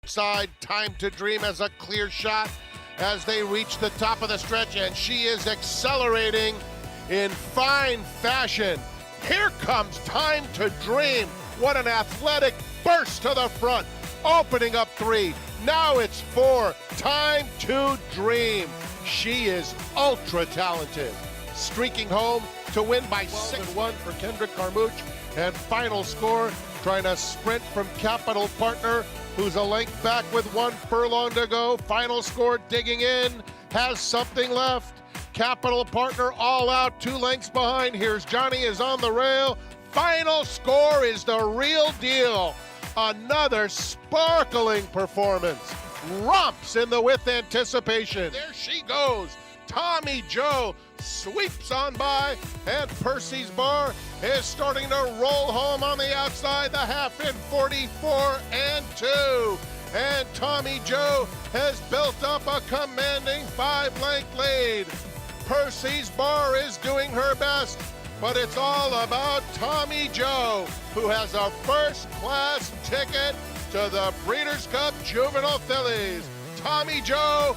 Side, Time to Dream has a clear shot as they reach the top of the stretch, and she is accelerating in fine fashion. Here comes Time to Dream. What an athletic burst to the front. Opening up 3. Now it's 4. Time to Dream. She is ultra talented. Streaking home to win by 6-1 for Kendrick Carmouche. And final score, trying to sprint from Capital Partner, who's a length back with 1 furlong to go. Final score, digging in, has something left. Capital Partner all out, 2 lengths behind. Here's Johnny is on the rail. Final score is the real deal. Another sparkling performance. Romps in the with anticipation. There she goes. Tommy Joe sweeps on by, and Percy's Bar is starting to roll home on the outside, the half in 44-2. And Tommy Joe has built up a commanding 5-length lead. Percy's Bar is doing her best, but it's all about Tommy Joe, who has a first-class ticket to the Breeders' Cup Juvenile Fillies. Tommy Joe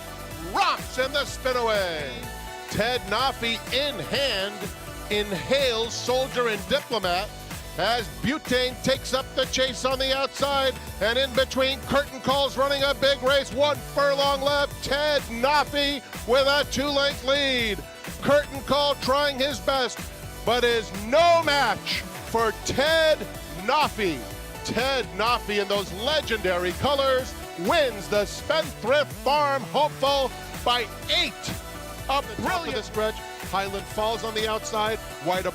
rocks in the spinaway. Ted Nafi in hand inhales Soldier and Diplomat as Butane takes up the chase on the outside, and in between Curtain Call's running a big race. 1 furlong left. Ted Nafi with a 2-length lead. Curtain Call trying his best, but is no match for Ted Nafi. Ted Nafi in those legendary colors wins the Spendthrift Farm Hopeful by 8. A brilliant stretch. Highland Falls on the outside.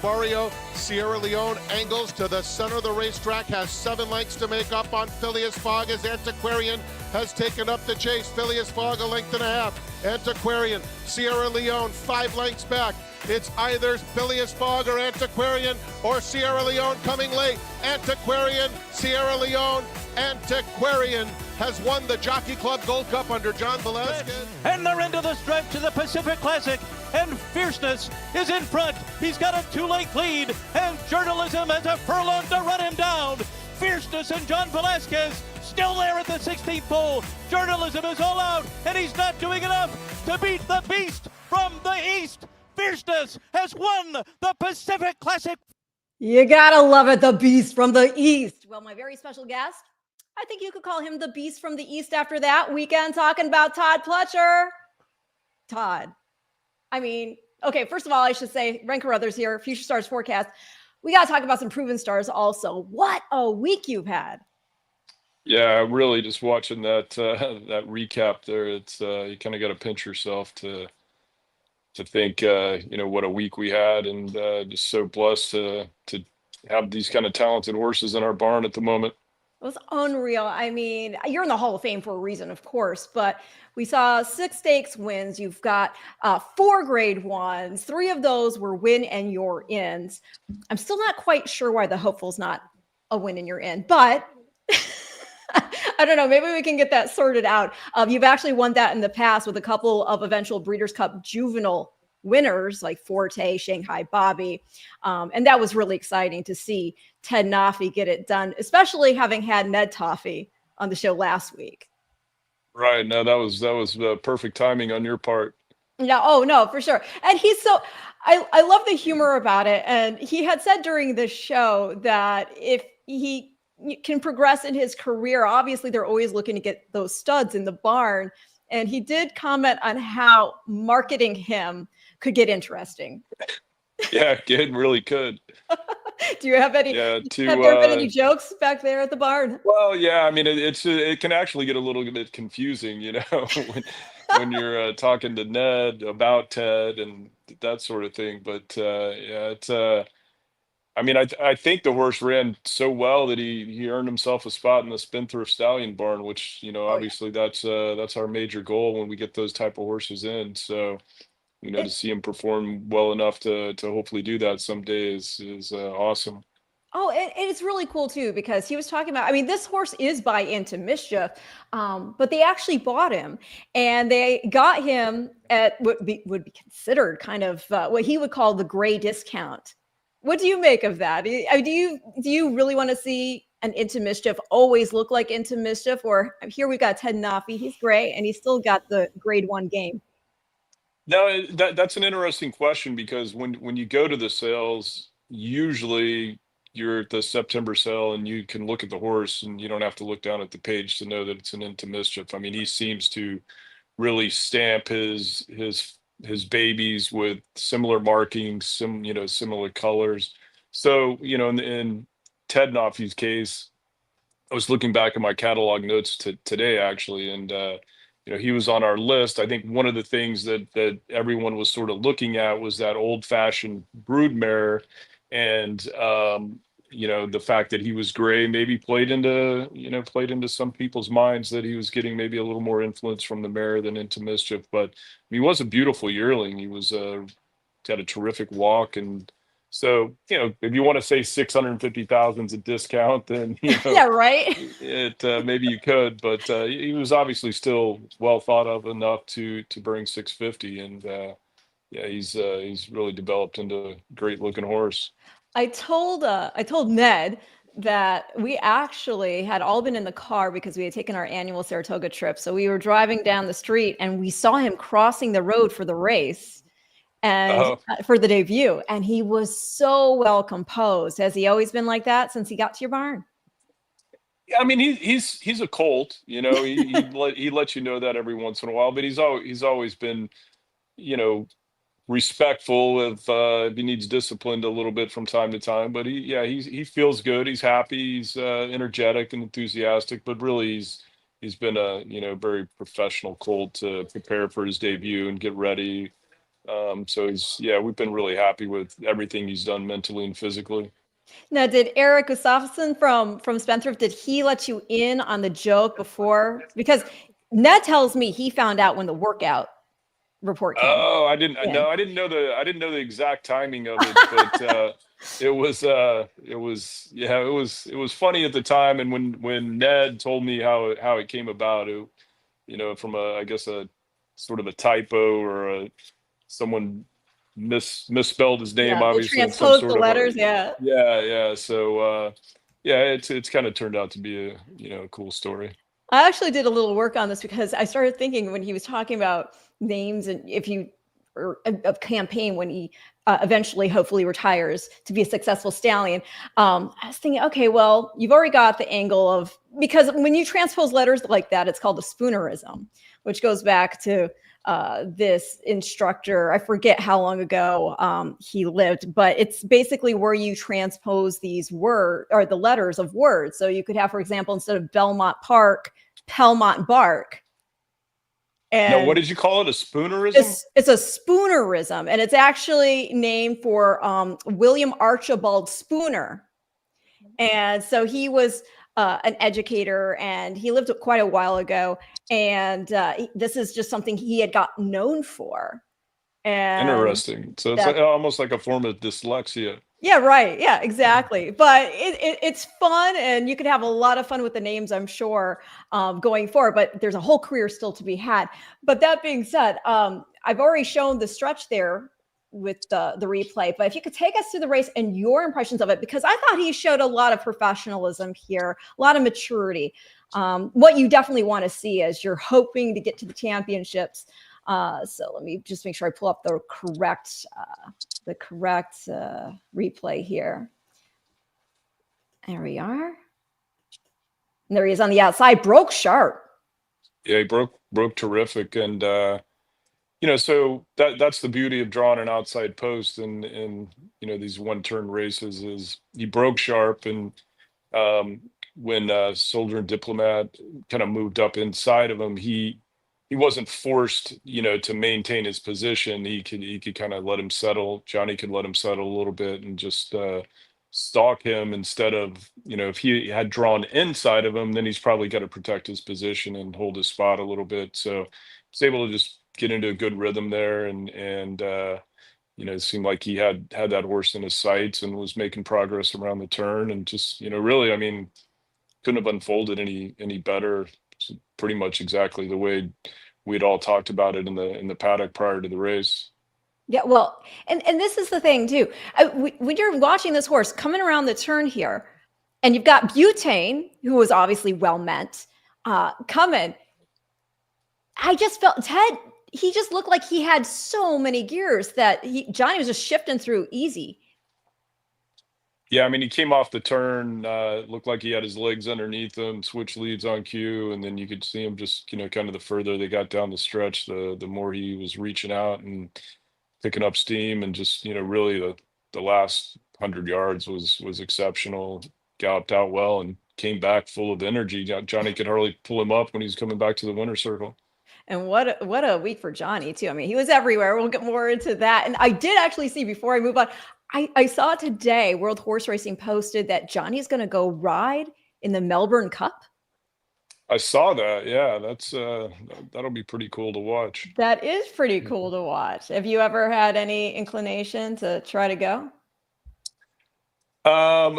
Barrio, Sierra Leone angles to the center of the racetrack, has 7 lengths to make up on Phileas Fogg as Antiquarian has taken up the chase. Phileas Fogg a length and a half. Antiquarian, Sierra Leone 5 lengths back. It's either Phileas Fogg or Antiquarian, or Sierra Leone coming late. Antiquarian, Sierra Leone, Antiquarian has won the Jockey Club Gold Cup under John Velasquez. And they're into the stretch to the Pacific Classic, and Fierceness is in front. He's got a 2-length lead, and Journalism has a furlong to run him down. Fierceness and John Velasquez still there at the 16th pole. Journalism is all out, and he's not doing enough to beat the beast from the east. Fierceness has won the Pacific Classic. You gotta love it, the beast from the east. Well, my very special guest, I think you could call him the beast from the east after that weekend, talking about Todd Pletcher. Todd. I mean, okay, first of all, I should say, Rank Carruthers here, Future Stars Forecast. We got to talk about some proven stars also. What a week you've had. Yeah, really just watching that that recap there, it's you kind of got to pinch yourself to think what a week we had, and just so blessed to have these kind of talented horses in our barn at the moment. It was unreal. I mean, you're in the Hall of Fame for a reason, of course, but we saw 6 stakes wins. You've got 4 grade 1s. 3 of those were win and you're ins. I'm still not quite sure why the Hopeful's not a win and you're in, but I don't know. Maybe we can get that sorted out. You've actually won that in the past with a couple of eventual Breeders' Cup juvenile winners like Forte, Shanghai Bobby. And that was really exciting to see Ted Nafi get it done, especially having had Ned Toffee on the show last week. Right. No, that was perfect timing on your part. Yeah. Oh, no, for sure. And he's I love the humor about it. And he had said during the show that if he can progress in his career, obviously they're always looking to get those studs in the barn. And he did comment on how marketing him could get interesting. Yeah, it really could. Do you have any? Yeah, have there been any jokes back there at the barn? Well, yeah, I mean, it can actually get a little bit confusing, when you're talking to Ned about Ted and that sort of thing. But yeah, it's I mean, I think the horse ran so well that he earned himself a spot in the Spendthrift Stallion barn, which obviously that's our major goal when we get those type of horses in. So to see him perform well enough to hopefully do that someday is awesome. Oh, and it's really cool too, because he was talking about, I mean, this horse is by Into Mischief, but they actually bought him and they got him at what would be considered kind of what he would call the gray discount. What do you make of that? Do you really want to see an Into Mischief always look like Into Mischief? Or here we've got Ted Nafi, he's gray and he's still got the grade 1 game. No, that's an interesting question because when you go to the sales, usually you're at the September sale and you can look at the horse and you don't have to look down at the page to know that it's an Into Mischief. I mean, he seems to really stamp his babies with similar markings, similar colors. So, in Ted Nafi's case, I was looking back at my catalog notes today actually, and he was on our list. I think one of the things that everyone was sort of looking at was that old-fashioned broodmare, and the fact that he was gray maybe played into some people's minds that he was getting maybe a little more influence from the mare than Into Mischief. But he was a beautiful yearling. He was got a terrific walk, and so, if you want to say 650,000 is a discount, then, Yeah, right. it maybe you could, but he was obviously still well thought of enough to bring 650, and yeah, he's really developed into a great looking horse. I told Ned that we actually had all been in the car because we had taken our annual Saratoga trip. So we were driving down the street and we saw him crossing the road for the race and Oh, for the debut. And he was so well composed. Has he always been like that since he got to your barn? yeah, I mean he's a colt, he lets you know that every once in a while, but he's always been, you know respectful of if he needs disciplined a little bit from time to time. But he feels good. He's happy. He's energetic and enthusiastic. But really, he's been a very professional colt to prepare for his debut and get ready. So we've been really happy with everything he's done mentally and physically. Now, did Eric Gustafsson from Spendthrift, did he let you in on the joke before? Because Ned tells me he found out when the workout report came Oh, I didn't in. know. I didn't know the exact timing of it, but it was funny at the time. And when Ned told me how it came about, from I guess a sort of a typo or someone misspelled his name, Yeah, they obviously in some transposed the sort of letters. Yeah. yeah. So it's kind of turned out to be a cool story. I actually did a little work on this because I started thinking when he was talking about names and if you or a campaign when he eventually hopefully retires to be a successful stallion. I was thinking, okay, well, you've already got the angle of because when you transpose letters like that, it's called a spoonerism, which goes back to this instructor. I forget how long ago he lived, but it's basically where you transpose these words or the letters of words. So you could have, for example, instead of Belmont Park, Pelmont Bark. Now, what And did you call it? A spoonerism? it's a spoonerism, and it's actually named for William Archibald Spooner. And so he was an educator, and he lived quite a while ago. And this is just something he had got known for. And Interesting. So it's that like almost like a form of dyslexia. yeah, right. Yeah, exactly. But it's fun, and you could have a lot of fun with the names, I'm sure, going forward. But there's a whole career still to be had. But that being said, I've already shown the stretch there with the replay. But if you could take us through the race and your impressions of it, because I thought he showed a lot of professionalism here, a lot of maturity. What you definitely want to see as you're hoping to get to the championships. So let me just make sure I pull up the correct replay here. There we are. And there he is on the outside, broke sharp. Yeah, he broke terrific, and so that's the beauty of drawing an outside post and these one-turn races is he broke sharp, and when Soldier and Diplomat kind of moved up inside of him, he wasn't forced, to maintain his position. He could kind of let him settle. Johnny could let him settle a little bit and just stalk him instead of, if he had drawn inside of him, then he's probably got to protect his position and hold his spot a little bit. So he's able to just get into a good rhythm there and it seemed like he had that horse in his sights and was making progress around the turn, and just, really, I mean, couldn't have unfolded any better. It's pretty much exactly the way we'd all talked about it in the paddock prior to the race. Yeah, well, and this is the thing too. When you're watching this horse coming around the turn here, and you've got Butane, who was obviously well meant, coming. I just felt Ted. He just looked like he had so many gears that Johnny was just shifting through easy. Yeah, I mean, he came off the turn, looked like he had his legs underneath him, switched leads on cue, and then you could see him just, kind of the further they got down the stretch, the more he was reaching out and picking up steam, and just, really the last 100 yards was exceptional. Galloped out well and came back full of energy. Johnny could hardly pull him up when he's coming back to the winner's circle. And what a week for Johnny too. I mean, he was everywhere. We'll get more into that. And I did actually see, before I move on, I saw today World Horse Racing posted that Johnny's going to go ride in the Melbourne Cup. I saw that. Yeah, that's that'll be pretty cool to watch. That is pretty cool to watch. Have you ever had any inclination to try to go?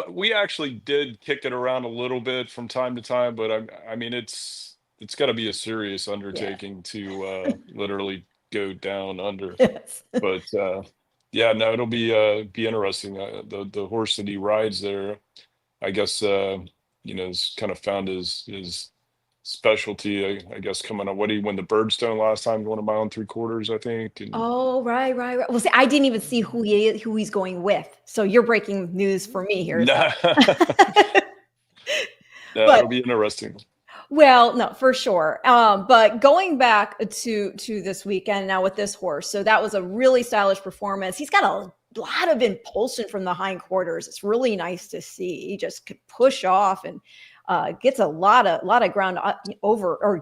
We actually did kick it around a little bit from time to time, but I mean, it's got to be a serious undertaking to literally go down under. Yes. But yeah, no, it'll be interesting. The horse that he rides there, I guess, has kind of found his specialty. I guess coming up. What did he win the Birdstone last time? Going a mile and 3/4, I think. And, Oh, right. Well, see, I didn't even see who he's going with. So you're breaking news for me here. Nah. But it'll be interesting. Well, no, for sure. But going back to this weekend now with this horse, so that was a really stylish performance. He's got a lot of impulsion from the hindquarters. It's really nice to see. He just could push off and gets a lot of ground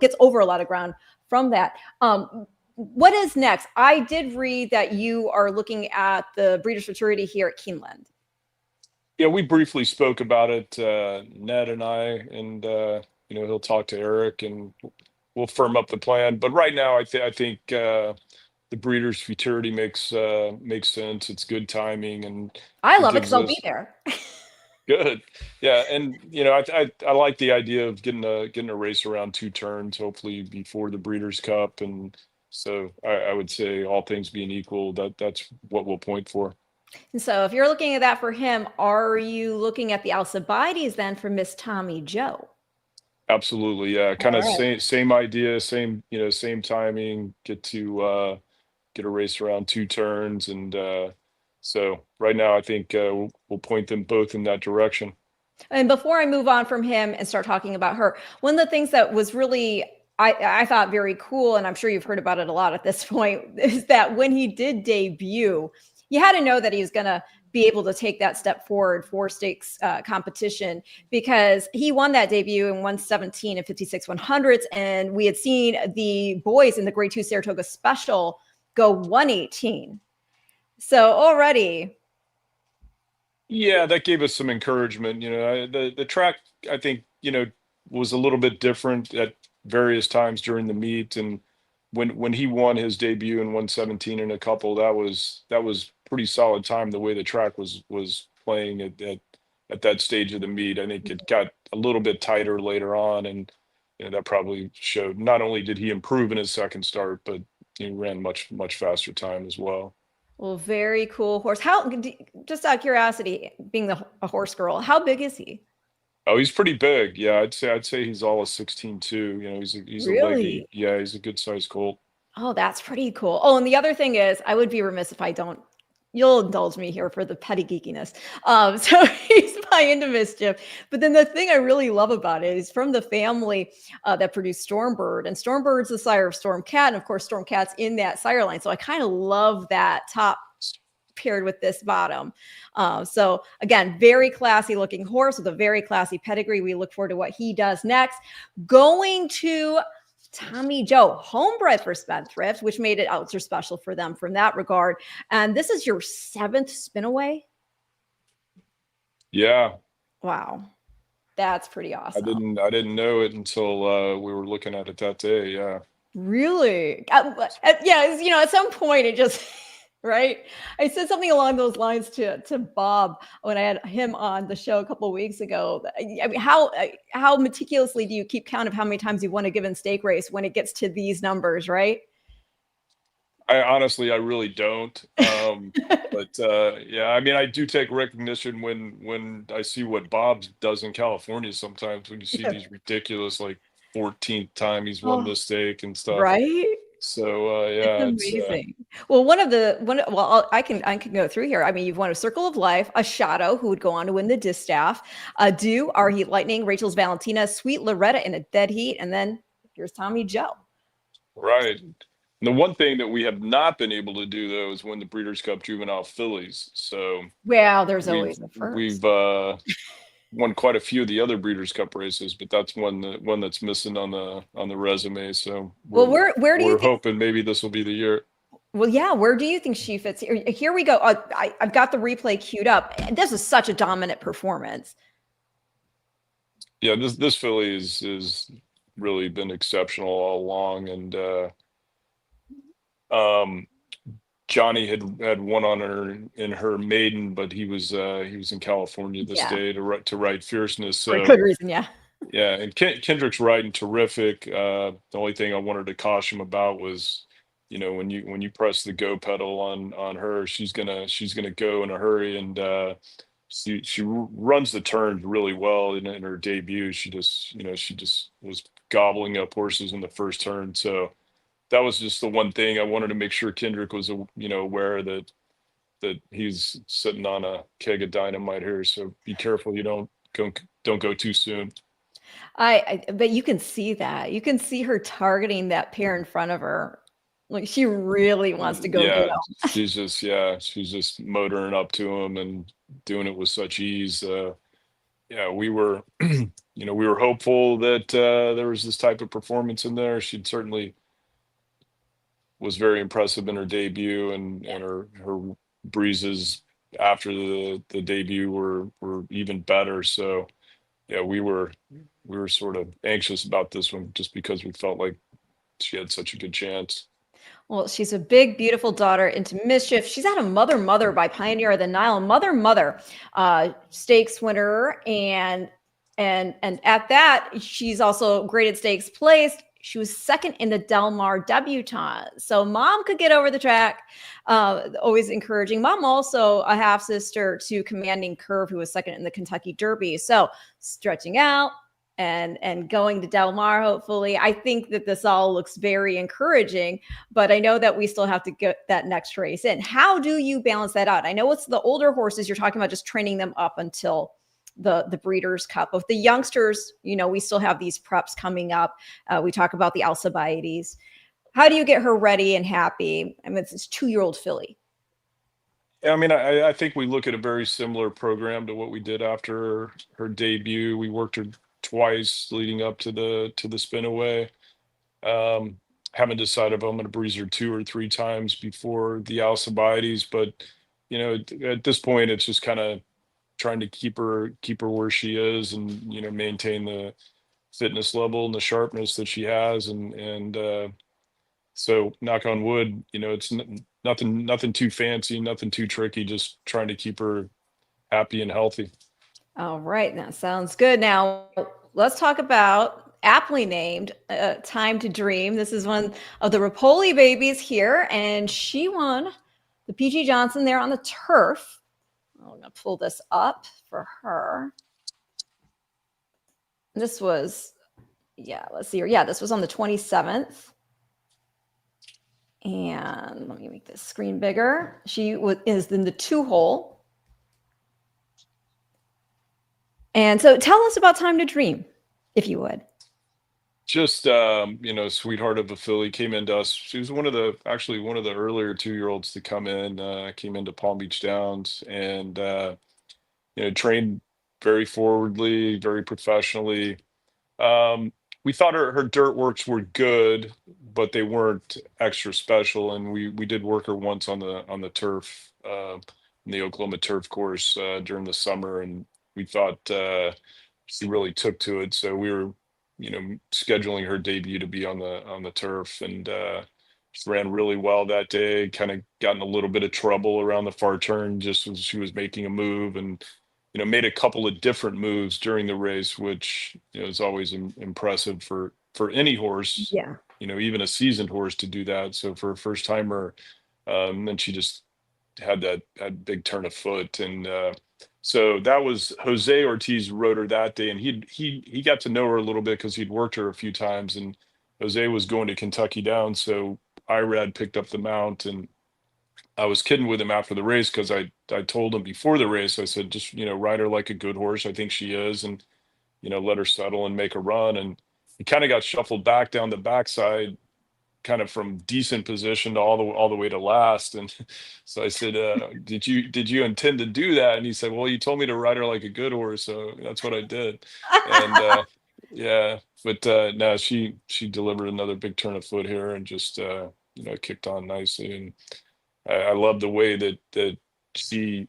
gets over a lot of ground from that. What is next? I did read that you are looking at the Breeders' Futurity here at Keeneland. Yeah, we briefly spoke about it, Ned and I, and he'll talk to Eric and we'll firm up the plan. But right now, I think the Breeders' Futurity makes sense. It's good timing, and I love it because I'll be there. Good, yeah, and I like the idea of getting a race around 2 turns, hopefully before the Breeders' Cup, and so I would say, all things being equal, that's what we'll point for. And so if you're looking at that for him, are you looking at the Alcibiades then for Miss Tommy Joe? Absolutely, yeah. Kind of right. same idea, same timing. Get a race around 2 turns, and so right now I think we'll point them both in that direction. And before I move on from him and start talking about her, one of the things that was really I thought very cool, and I'm sure you've heard about it a lot at this point, is that when he did debut, you had to know that he was going to be able to take that step forward for stakes competition, because he won that debut in 117 and 56 100s. And we had seen the boys in the Grade 2 Saratoga Special go 118. So already. Yeah, that gave us some encouragement. The track, I think, was a little bit different at various times during the meet. And when he won his debut in 117 and a couple, that was pretty solid time, the way the track was playing at that stage of the meet. I think it got a little bit tighter later on, and that probably showed. Not only did he improve in his second start, but he ran much faster time as well. Well, very cool horse. Just out of curiosity, being a horse girl, how big is he? Oh, he's pretty big. Yeah, I'd say he's all of 16'2". He's a leggy. Yeah, he's a good sized colt. Oh, that's pretty cool. Oh, and the other thing is, I would be remiss if I don't. You'll indulge me here for the petty geekiness. So he's my into mischief. But then the thing I really love about it is from the family that produced Stormbird. And Stormbird's the sire of Stormcat. And of course, Stormcat's in that sire line. So I kind of love that top paired with this bottom. So again, very classy looking horse with a very classy pedigree. We look forward to what he does next. Going to Tommy Joe, homebred for Spendthrift, which made it ultra special for them from that regard. And this is your 7th spinaway. Yeah. Wow. That's pretty awesome. I didn't know it until we were looking at it that day. Yeah. Really? Yeah. At some point it just, Right. I said something along those lines to Bob when I had him on the show a couple of weeks ago. I mean, how meticulously do you keep count of how many times you won a given stake race when it gets to these numbers, right? I honestly, I really don't. But yeah, I mean, I do take recognition when I see what Bob does in California. Sometimes when you see Yeah. these ridiculous, like 14th time he's won Oh, this stake and stuff. right? So It's yeah, it's amazing. Well, I can go through here. I mean, you've won a Circle of Life, a Shadow, who would go on to win the Distaff, a Do, Our Heat Lightning, Rachel's Valentina, Sweet Loretta in a Dead Heat, and then here's Tommy Joe. right. And the one thing that we have not been able to do though is win the Breeders' Cup Juvenile Fillies. So Well, there's we've always a we've first. won quite a few of the other Breeders' Cup races, but that's one that's missing on the resume. So Well, where do you we're think? hoping maybe this will be the year. Well, yeah, where do you think she fits? Here we go. I've got the replay queued up. This is such a dominant performance. Yeah, this filly is really been exceptional all along, and um, Johnny had won on her in her maiden, but he was in California this Yeah, day to ride Fierceness. for So good reason. Yeah. yeah, and Kendrick's riding terrific. The only thing I wanted to caution him about was, when you press the go pedal on her, she's gonna go in a hurry, and runs the turns really well in her debut. She just was gobbling up horses in the first turn. So that was just the one thing I wanted to make sure Kendrick was aware that he's sitting on a keg of dynamite here. So be careful you don't go too soon. But you can see that. You can see her targeting that pair in front of her. Like she really wants to go get Yeah, them. she's just motoring up to him and doing it with such ease. Yeah, we were, we were hopeful that there was this type of performance in there. She certainly was very impressive in her debut, and her breezes after the debut were even better. So yeah, we were sort of anxious about this one just because we felt like she had such a good chance. Well, she's a big, beautiful daughter into mischief. She's at a Mother Mother by Pioneer of the Nile. Mother Mother, stakes winner, and at that, she's also graded stakes placed. She was second in the Del Mar debutante. So mom could get over the track. Always encouraging. Mom also a half sister to Commanding Curve, who was second in the Kentucky Derby. So stretching out, and going to Del Mar, hopefully. I think that this all looks very encouraging, but I know that we still have to get that next race in. How do you balance that out? I know it's the older horses you're talking about, just training them up until the Breeders' Cup. Of the youngsters, we still have these preps coming up. We talk about the Alcibiades. How do you get her ready and happy? I mean, it's this 2-year-old filly. Yeah, I mean, I think we look at a very similar program to what we did after her debut. We worked her twice leading up to the spin away. Um, haven't decided if I'm going to breeze her 2 or 3 times before the Alcibiades, but at this point, it's just kind of trying to keep her where she is, and maintain the fitness level and the sharpness that she has, and so knock on wood, it's nothing too fancy, nothing too tricky, just trying to keep her happy and healthy. All right, that sounds good. Now, let's talk about aptly named Time to Dream. This is one of the Repole babies here, and she won the PG Johnson there on the turf. I'm going to pull this up for her. This was, let's see here. Yeah, this was on the 27th. And let me make this screen bigger. She is in the 2-hole. And so tell us about Time to Dream, if you would. Just sweetheart of a filly, came into us. She was actually one of the earlier 2-year-olds to come in. Came into Palm Beach Downs, and trained very forwardly, very professionally. We thought her dirt works were good, but they weren't extra special. And we did work her once on the turf, in the Oklahoma turf course during the summer, and we thought she really took to it. So we were, scheduling her debut to be on the turf, and She ran really well that day, kind of got in a little bit of trouble around the far turn just as she was making a move, and made a couple of different moves during the race, which is always impressive for any horse, Yeah. even a seasoned horse to do that. So for a first timer, then she just had that big turn of foot, and so that was Jose Ortiz rode her that day, and he got to know her a little bit because he'd worked her a few times, and Jose was going to Kentucky Down, so Irad picked up the mount, and I was kidding with him after the race because I told him before the race, I said, just ride her like a good horse. I think she is, and let her settle and make a run. And he kind of got shuffled back down the backside, kind of from decent position to all the way to last. And so I said, did you intend to do that? And he said, well, you told me to ride her like a good horse, so that's what I did. And yeah, but no, she delivered another big turn of foot here and just kicked on nicely. And I love the way that she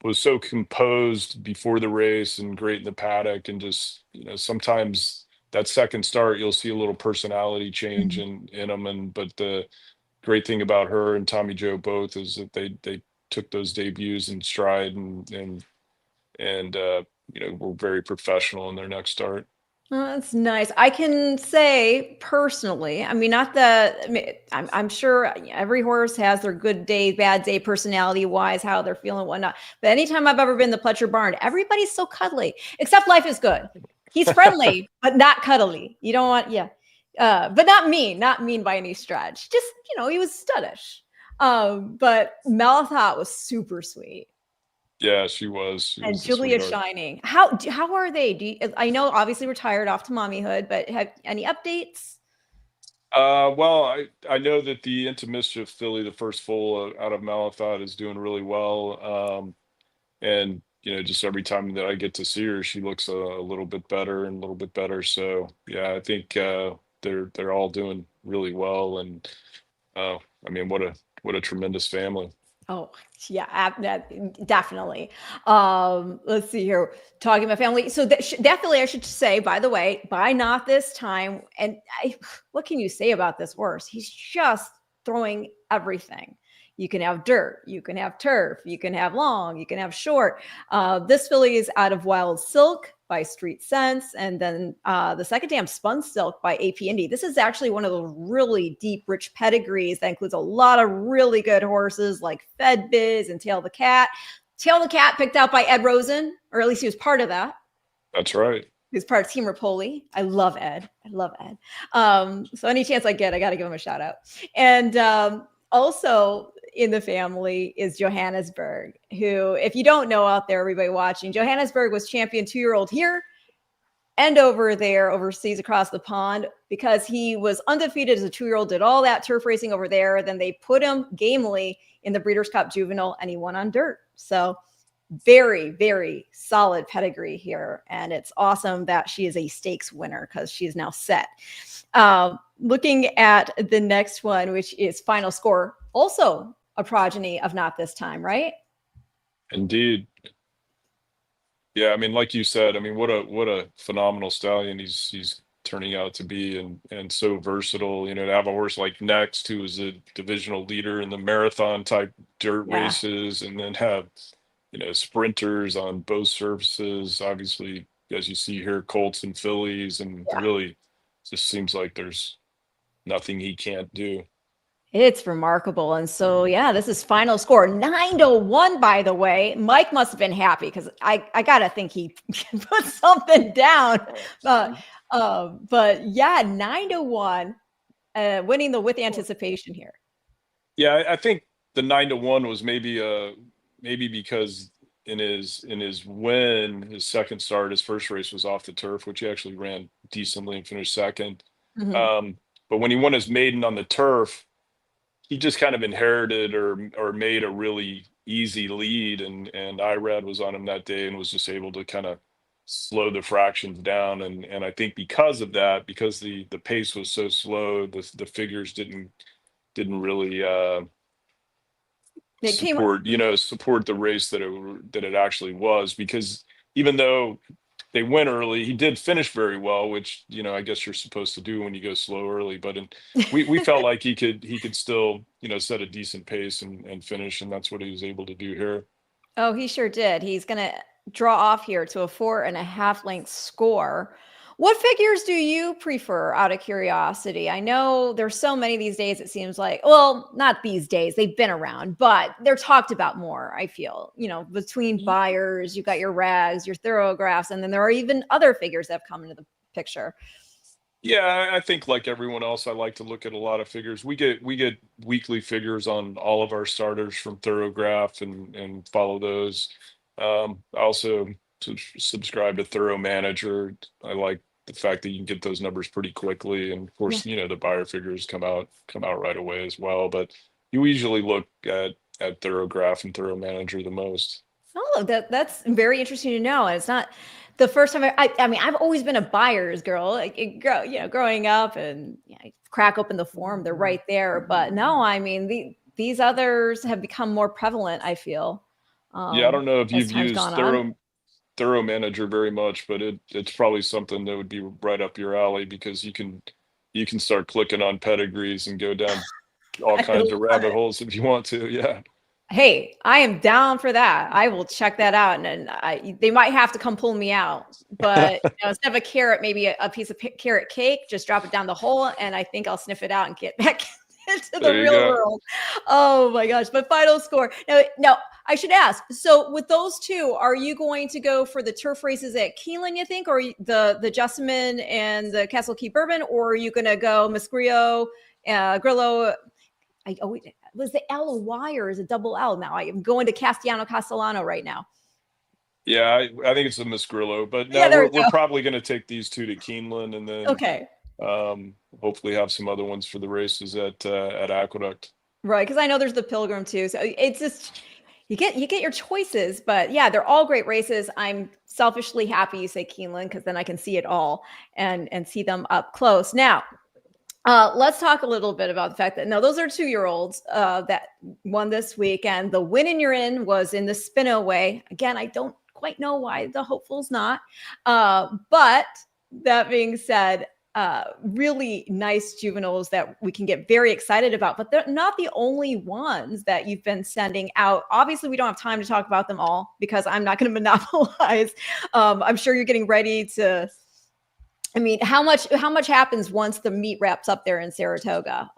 was so composed before the race and great in the paddock, and just sometimes that second start you'll see a little personality change in them. And but the great thing about her and Tommy Joe both is that they took those debuts in stride, and were very professional in their next start. Oh, that's nice. I can say personally, I mean, not the, I mean, I'm sure every horse has their good day, bad day, personality wise, how they're feeling, whatnot. But anytime I've ever been to Pletcher Barn, everybody's so cuddly, except Life is Good. He's friendly, but not cuddly. You don't want, yeah. But not mean by any stretch. Just, he was studdish. But Malathot was super sweet. Yeah, she was. And Julia Shining. How are they? I know obviously retired off to mommyhood, but have any updates? Well, I know that the Into Mischief filly, the first foal out of Malathot, is doing really well. And just every time that I get to see her, she looks a little bit better and a little bit better. So yeah, I think they're all doing really well. And I mean, what a tremendous family. Oh, yeah, definitely. Let's see here. Talking about family. So definitely, I should say, by the way, by Not This Time. And what can you say about this horse? He's just throwing everything. You can have dirt, you can have turf, you can have long, you can have short. This filly is out of Wild Silk by Street Sense, and then the second dam Spun Silk by AP Indy. This is actually one of those really deep, rich pedigrees that includes a lot of really good horses like Fed Biz and Tail the Cat. Tail the Cat picked out by Ed Rosen, or at least he was part of that. That's right. He's part of Team Repole. I love Ed. So any chance I get, I got to give him a shout out. And also in the family is Johannesburg, who, if you don't know out there, everybody watching, Johannesburg was champion 2-year-old here and over there overseas across the pond because he was undefeated as a 2-year-old, did all that turf racing over there. Then they put him gamely in the Breeders' Cup Juvenile and he won on dirt. So very, very solid pedigree here. And it's awesome that she is a stakes winner because she is now set. Looking at the next one, which is Final Score, also a progeny of Not This Time, right? Indeed. Yeah, I mean, like you said, I mean, what a phenomenal stallion he's turning out to be, and so versatile. To have a horse like Next, who is a divisional leader in the marathon type dirt races, and then have sprinters on both surfaces. Obviously, as you see here, Colts and fillies, and really just seems like there's nothing he can't do. It's remarkable. And so, yeah, this is Final Score 9-1, by the way. Mike must have been happy because I got to think he put something down. But yeah, 9-1, winning the With Anticipation here. Yeah, I think the 9-1 was maybe because in his win, his second start, his first race was off the turf, which he actually ran decently and finished second. But when he won his maiden on the turf, he just kind of inherited or made a really easy lead, and Irad was on him that day and was just able to kind of slow the fractions down. And I think because of that, because the pace was so slow, the figures didn't really support the race that it actually was, because even though they went early. He did finish very well, which, you know, I guess you're supposed to do when you go slow early. But we felt like he could still, you know, set a decent pace and finish, and that's what he was able to do here. Oh, he sure did. He's going to draw off here to a 4.5 length score. What figures do you prefer out of curiosity? I know there's so many these days, it seems like, well, not these days, they've been around, but they're talked about more, I feel, you know, between buyers, you've got your rags, your thoroughgraphs, and then there are even other figures that have come into the picture. Yeah, I think like everyone else, I like to look at a lot of figures. We get weekly figures on all of our starters from Thoroughgraph and follow those. I also subscribe to Thorough Manager. I like the fact that you can get those numbers pretty quickly, and of course, you know, the buyer figures come out right away as well. But you usually look at Thoroughgraph and Thorough Manager the most. Oh, that's very interesting to know. And it's not the first time I mean, I've always been a buyer's girl, like you know, growing up, and you know, crack open the forum, they're right there. But no, I mean, these others have become more prevalent, I feel. Yeah, I don't know if As you've time's used gone on. Thorough Manager very much, but it's probably something that would be right up your alley, because you can start clicking on pedigrees and go down all I kinds of love rabbit it. holes if you want to. Yeah. Hey, I am down for that. I will check that out, and they might have to come pull me out. But you know, instead of a carrot, maybe a piece of carrot cake, just drop it down the hole, and I think I'll sniff it out and get back into the There you real go. world. Oh my gosh! But final score. Now I should ask. So with those two, are you going to go for the turf races at Keeneland, you think, or the Jessamine and the Castle Key Bourbon, or are you going to go Musgrillo, Grillo? I always was the L a Y or is it double L now? I am going to Castellano right now. Yeah, I think it's a Miss Grillo, but Yeah, no, there we we're go. probably going to take these two to Keeneland, and then Okay. hopefully have some other ones for the races at Aqueduct. Right. Because I know there's the Pilgrim too. So it's just you get your choices, but yeah, they're all great races. I'm selfishly happy you say Keeneland because then I can see it all and see them up close. Now, let's talk a little bit about the fact that no, those are 2-year-olds that won this week, and the win in your in was in the Spinaway. Again, I don't quite know why the hopeful's not, but that being said, really nice juveniles that we can get very excited about. But they're not the only ones that you've been sending out. Obviously, we don't have time to talk about them all because I'm not going to monopolize. I'm sure you're getting ready to. I mean, how much happens once the meet wraps up there in Saratoga?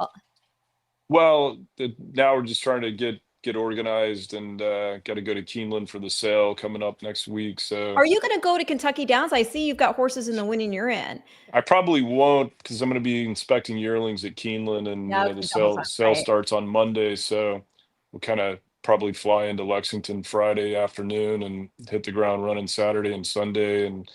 Well, now we're just trying to get organized, and got to go to Keeneland for the sale coming up next week. So Are you going to go to Kentucky Downs? I see you've got horses in the winning you're in. I probably won't, because I'm going to be inspecting yearlings at Keeneland, and No, you know, it's the been double time, sale right? starts on Monday. So we'll kind of probably fly into Lexington Friday afternoon and hit the ground running Saturday and Sunday, and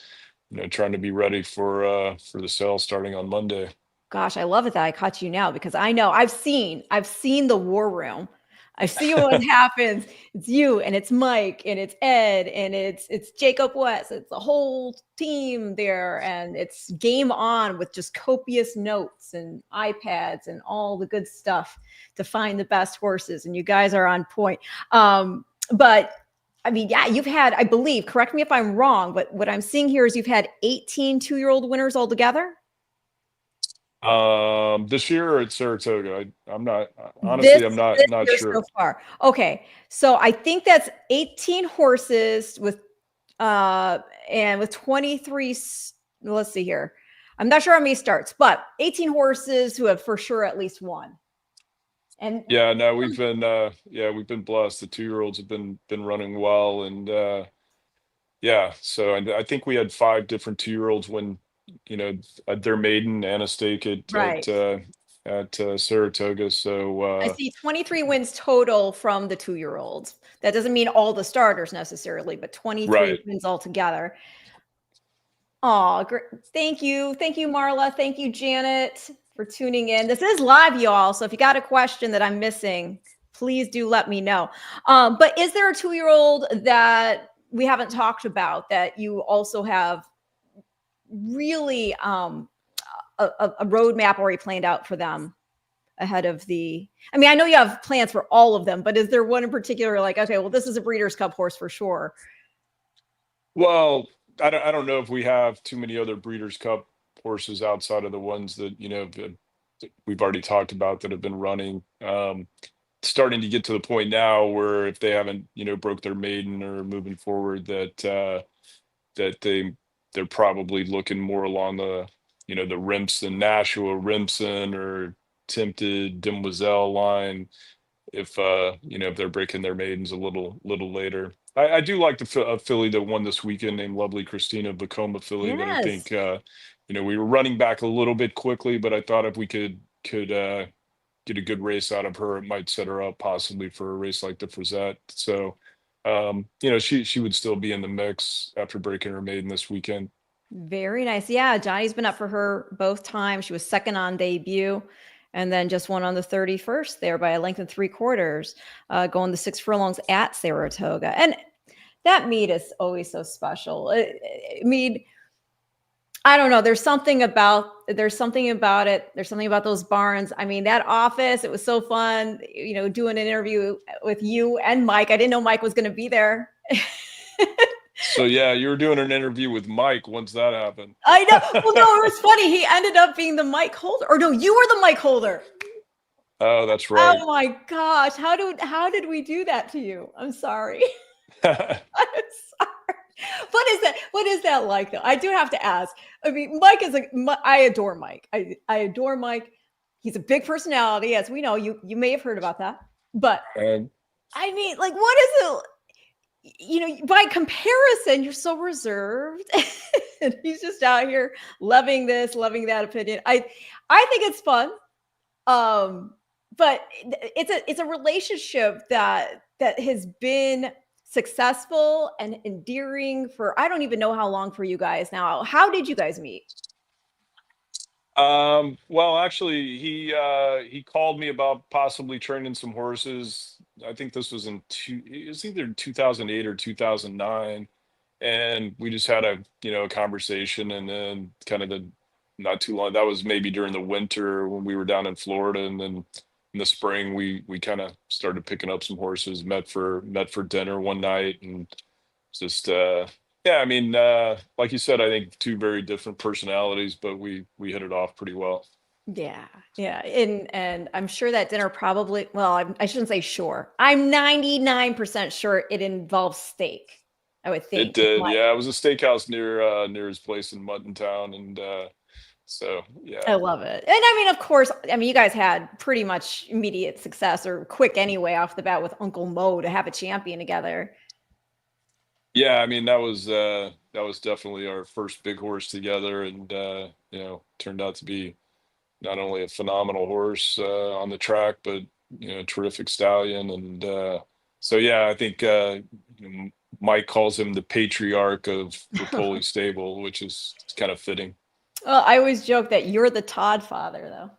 you know, trying to be ready for the sale starting on Monday. Gosh, I love it that I caught you now because I know I've seen the war room. I see what happens. It's you and it's Mike and it's Ed and it's Jacob West. It's a whole team there, and it's game on with just copious notes and iPads and all the good stuff to find the best horses. And you guys are on point. But I mean, yeah, you've had, I believe, correct me if I'm wrong, but what I'm seeing here is you've had 18 2-year-old winners altogether. This year at Saratoga, I'm not This honestly, I'm this not year sure. so far. Okay. So I think that's 18 horses with and with 23 let's see here. I'm not sure how many starts, but 18 horses who have for sure at least one. And Yeah, no, we've been blessed. The 2-year-olds have been running well, and yeah, so I think we had 5 different 2-year-olds win, you know, their maiden and a stake right. at Saratoga. So I see 23 wins total from the 2-year-olds. That doesn't mean all the starters necessarily, but 23 right. wins altogether. Oh, great. Thank you. Thank you, Marla. Thank you, Janet, for tuning in. This is live, y'all. So if you got a question that I'm missing, please do let me know. But is there a 2-year-old that we haven't talked about that you also have really a roadmap already planned out for them ahead of the, I mean, I know you have plans for all of them, but is there one in particular like, okay, well, this is a Breeders' Cup horse for sure? Well, I don't know if we have too many other Breeders' Cup horses outside of the ones that, that we've already talked about that have been running. Starting to get to the point now where if they haven't, broke their maiden or moving forward, that they're probably looking more along the, the Remsen, Nashua, Remsen, or Tempted, Demoiselle line. If if they're breaking their maidens a little later. I do like a filly that won this weekend named Lovely Christina, Vacoma filly, that I Yes. think we were running back a little bit quickly, but I thought if we could get a good race out of her, it might set her up possibly for a race like the Frizette. So she would still be in the mix after breaking her maiden this weekend. Very nice. Yeah, Johnny's been up for her both times. She was second on debut and then just won on the 31st there by a length and 3/4, going the 6 furlongs at Saratoga. And that meet is always so special. I mean, I don't know. There's something about it. There's something about those barns. I mean, that office, it was so fun, doing an interview with you and Mike. I didn't know Mike was going to be there. So yeah, you were doing an interview with Mike once that happened. I know. Well, no, it was funny. He ended up being the mic holder. Or no, you were the mic holder. Oh, that's right. Oh my gosh. How did we do that to you? I'm sorry. I'm sorry. What is that like though? I do have to ask. I mean, I adore Mike. I adore Mike. He's a big personality, as we know. You may have heard about that. But I mean, like, what is it? By comparison, you're so reserved. And he's just out here loving this, loving that opinion. I think it's fun. But it's a relationship that has been successful and endearing for, I don't even know how long for you guys now. How did you guys meet? Well, actually, he called me about possibly training some horses. I think this was it was either 2008 or 2009, and we just had a conversation, and then not too long. That was maybe during the winter when we were down in Florida, and then in the spring we kind of started picking up some horses. Met for dinner one night, and just yeah, I mean, like you said, I think two very different personalities, but we hit it off pretty well. Yeah, yeah, and I'm sure that dinner probably, well, I shouldn't say sure. I'm 99% sure it involves steak. I would think. It did, yeah. It was a steakhouse near his place in Mutton Town, and so yeah. I love it. And I mean, of course, you guys had pretty much immediate success, or quick anyway, off the bat with Uncle Mo to have a champion together. Yeah, I mean, that was definitely our first big horse together, and turned out to be not only a phenomenal horse on the track, but terrific stallion. And so yeah, I think Mike calls him the patriarch of Repole stable, which is kind of fitting. Well, I always joke that you're the Todd father, though.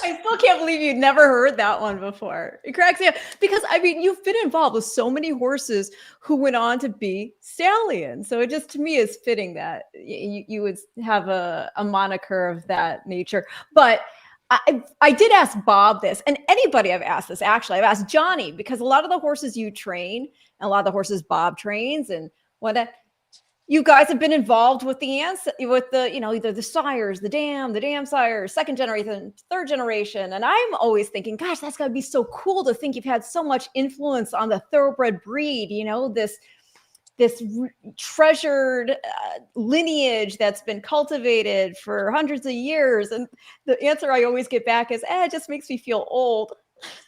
I still can't believe you'd never heard that one before. It cracks me up because, I mean, you've been involved with so many horses who went on to be stallions. So it just, to me, is fitting that you would have a moniker of that nature. But I did ask Bob this, and anybody I've asked this, actually. I've asked Johnny, because a lot of the horses you train and a lot of the horses Bob trains and what you guys have been involved with either the sires, the dam sires, second generation, third generation. And I'm always thinking, gosh, that's got to be so cool to think you've had so much influence on the thoroughbred breed, this treasured lineage that's been cultivated for hundreds of years. And the answer I always get back is, it just makes me feel old.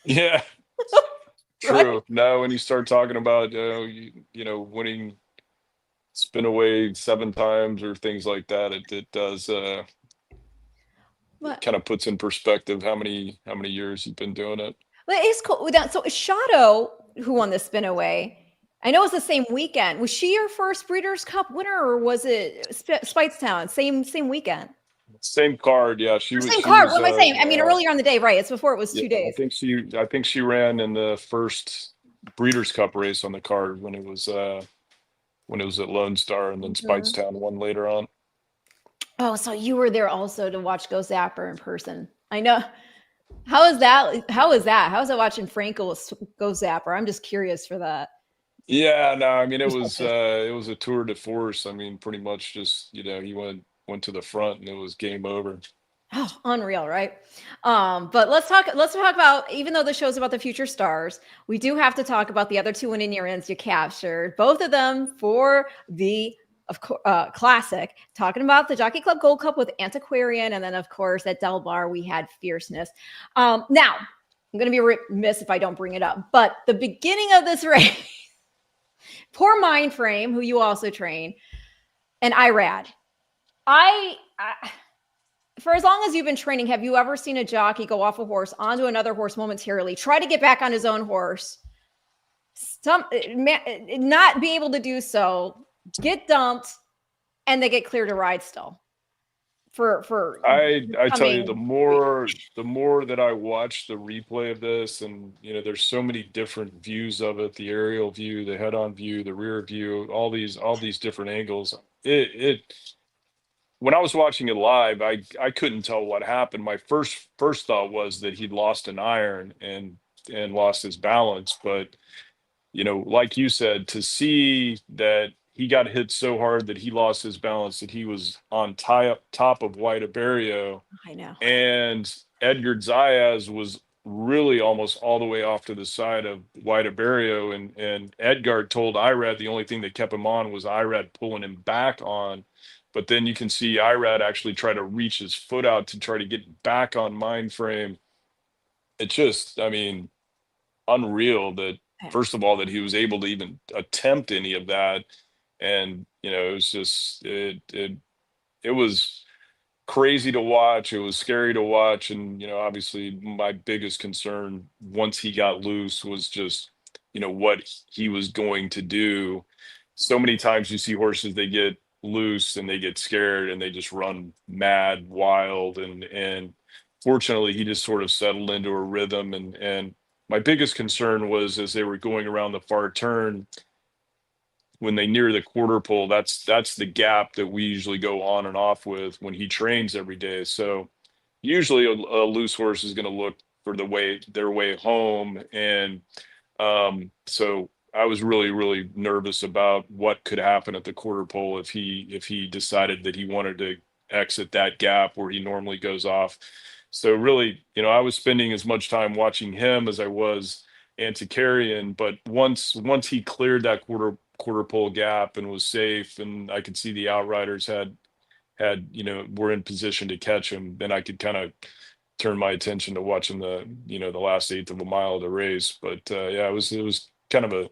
Yeah, true. Right? No, when you start talking about, winning spin away 7 times or things like that, it does kind of puts in perspective how many years you've been doing it. Well, it's cool. So Shadow, who won the spin away, I know it's the same weekend. Was she your first Breeders' Cup winner, or was it Speightstown? Same weekend. Same card, yeah. She was same card. What am I saying? I mean, earlier on the day, right? It's before it was 2 days. I think she ran in the first Breeders' Cup race on the card when it was at Lone Star, and then Speightstown won later on. Oh, so you were there also to watch Go Zapper in person. I know. How is that? How is it watching Franco Go Zapper? I'm just curious for that. Yeah, no, I mean it was a tour de force. I mean, pretty much just, he went to the front and it was game over. Oh, unreal, right? But let's talk about, even though the show's about the future stars, we do have to talk about the other two winning year ends you captured, both of them for the classic. Talking about the Jockey Club Gold Cup with Antiquarian, and then of course at Del Bar we had Fierceness. Now I'm going to be remiss if I don't bring it up, but the beginning of this race, poor Mind Frame, who you also train, and Irad. For as long as you've been training, have you ever seen a jockey go off a horse onto another horse momentarily, try to get back on his own horse, not be able to do so, get dumped, and they get cleared to ride still? I tell you, the more that I watch the replay of this, and there's so many different views of it, the aerial view, the head-on view, the rear view, all these different angles. When I was watching it live, I couldn't tell what happened. My first thought was that he'd lost an iron and lost his balance. But, like you said, to see that he got hit so hard that he lost his balance, that he was on top of White Abarrio, I know. and Edgar Zayas was really almost all the way off to the side of White Abarrio, and Edgar told Irad the only thing that kept him on was Irad pulling him back on. But then you can see Irad actually try to reach his foot out to try to get back on Mind Frame. It just, I mean, unreal that, first of all, that he was able to even attempt any of that. And, it was just, it was crazy to watch. It was scary to watch. And, obviously my biggest concern once he got loose was just, what he was going to do. So many times you see horses, they get loose and they get scared and they just run mad, wild. And fortunately he just sort of settled into a rhythm. And my biggest concern was, as they were going around the far turn, when they near the quarter pole, that's the gap that we usually go on and off with when he trains every day. So usually a loose horse is going to look for their way home. And so I was really, really nervous about what could happen at the quarter pole if he decided that he wanted to exit that gap where he normally goes off. So really, I was spending as much time watching him as I was Antiquarian. But once he cleared that quarter pole gap and was safe, and I could see the outriders had were in position to catch him, then I could kind of turn my attention to watching the last eighth of a mile of the race. But yeah, it was kind of a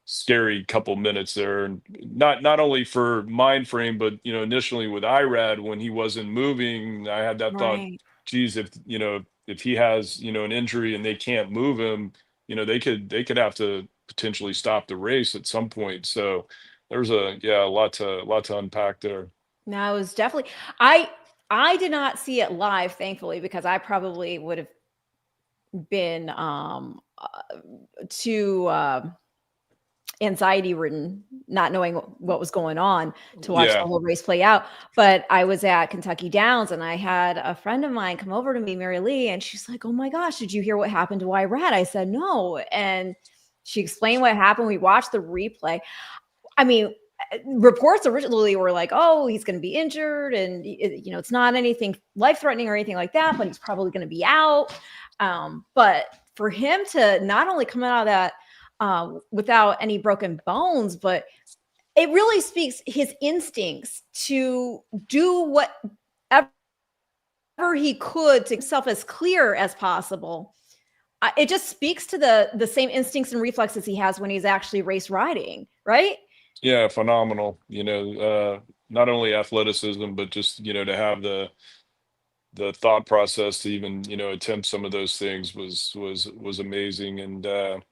scary couple minutes there, and not only for Mind Frame, but initially with Irad, when he wasn't moving, I had that thought, Right. geez, if he has an injury and they can't move him, they could have to potentially stop the race at some point. So there's a lot to unpack there. No, it was definitely, I did not see it live, thankfully, because I probably would have been too anxiety ridden, not knowing what was going on, to watch the whole race play out. But I was at Kentucky Downs and I had a friend of mine come over to me, Mary Lee, and she's like, "Oh my gosh, did you hear what happened to Irad?" I said, "No." And she explained what happened. We watched the replay. I mean, reports originally were like, "Oh, he's going to be injured, and it's not anything life-threatening or anything like that, but he's probably going to be out." But for him to not only come out of that without any broken bones, but it really speaks his instincts to do whatever he could to himself as clear as possible. It just speaks to the same instincts and reflexes he has when he's actually race riding, right? Yeah, phenomenal. Not only athleticism, but just to have the thought process to even attempt some of those things was amazing. And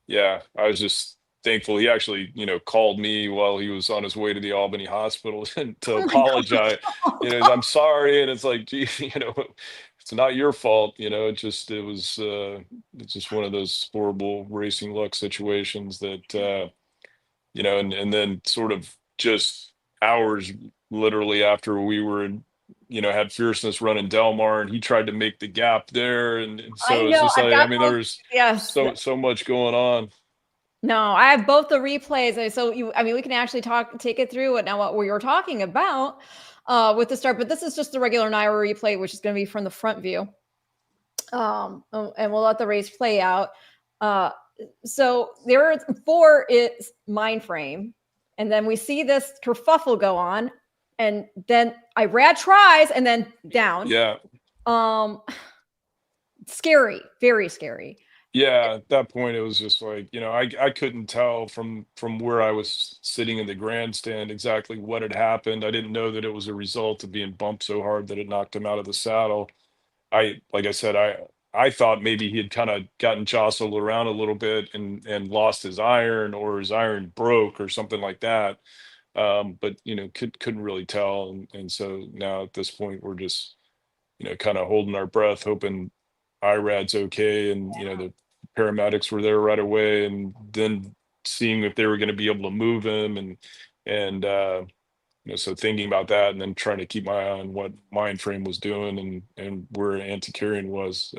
yeah, I was just thankful. He actually called me while he was on his way to the Albany hospital and to Oh my apologize. gosh. I'm sorry, and it's like, gee, it's not your fault. It was it's just one of those horrible racing luck situations that and then sort of just hours literally after we were in, had Fierceness running Del Mar, and he tried to make the gap there. And I so it's know. just I've like, I got mean, both. there's Yes. so much going on. No, I have both the replays. So I mean, we can actually take it through what we were talking about with the start, but this is just the regular Naira replay, which is going to be from the front view. And we'll let the race play out. So there are 4 is mind frame, and then we see this kerfuffle go on, and then Irad tries, and then down. Yeah. Scary, very scary. Yeah, at that point it was just like, I couldn't tell from where I was sitting in the grandstand exactly what had happened. I didn't know that it was a result of being bumped so hard that it knocked him out of the saddle. Like I said, I thought maybe he had kind of gotten jostled around a little bit and lost his iron, or his iron broke or something like that. But couldn't really tell, and so now at this point we're just kind of holding our breath, hoping Irad's okay, and the paramedics were there right away, and then seeing if they were going to be able to move him, and so thinking about that, and then trying to keep my eye on what Mind Frame was doing, and where Antiquarian was.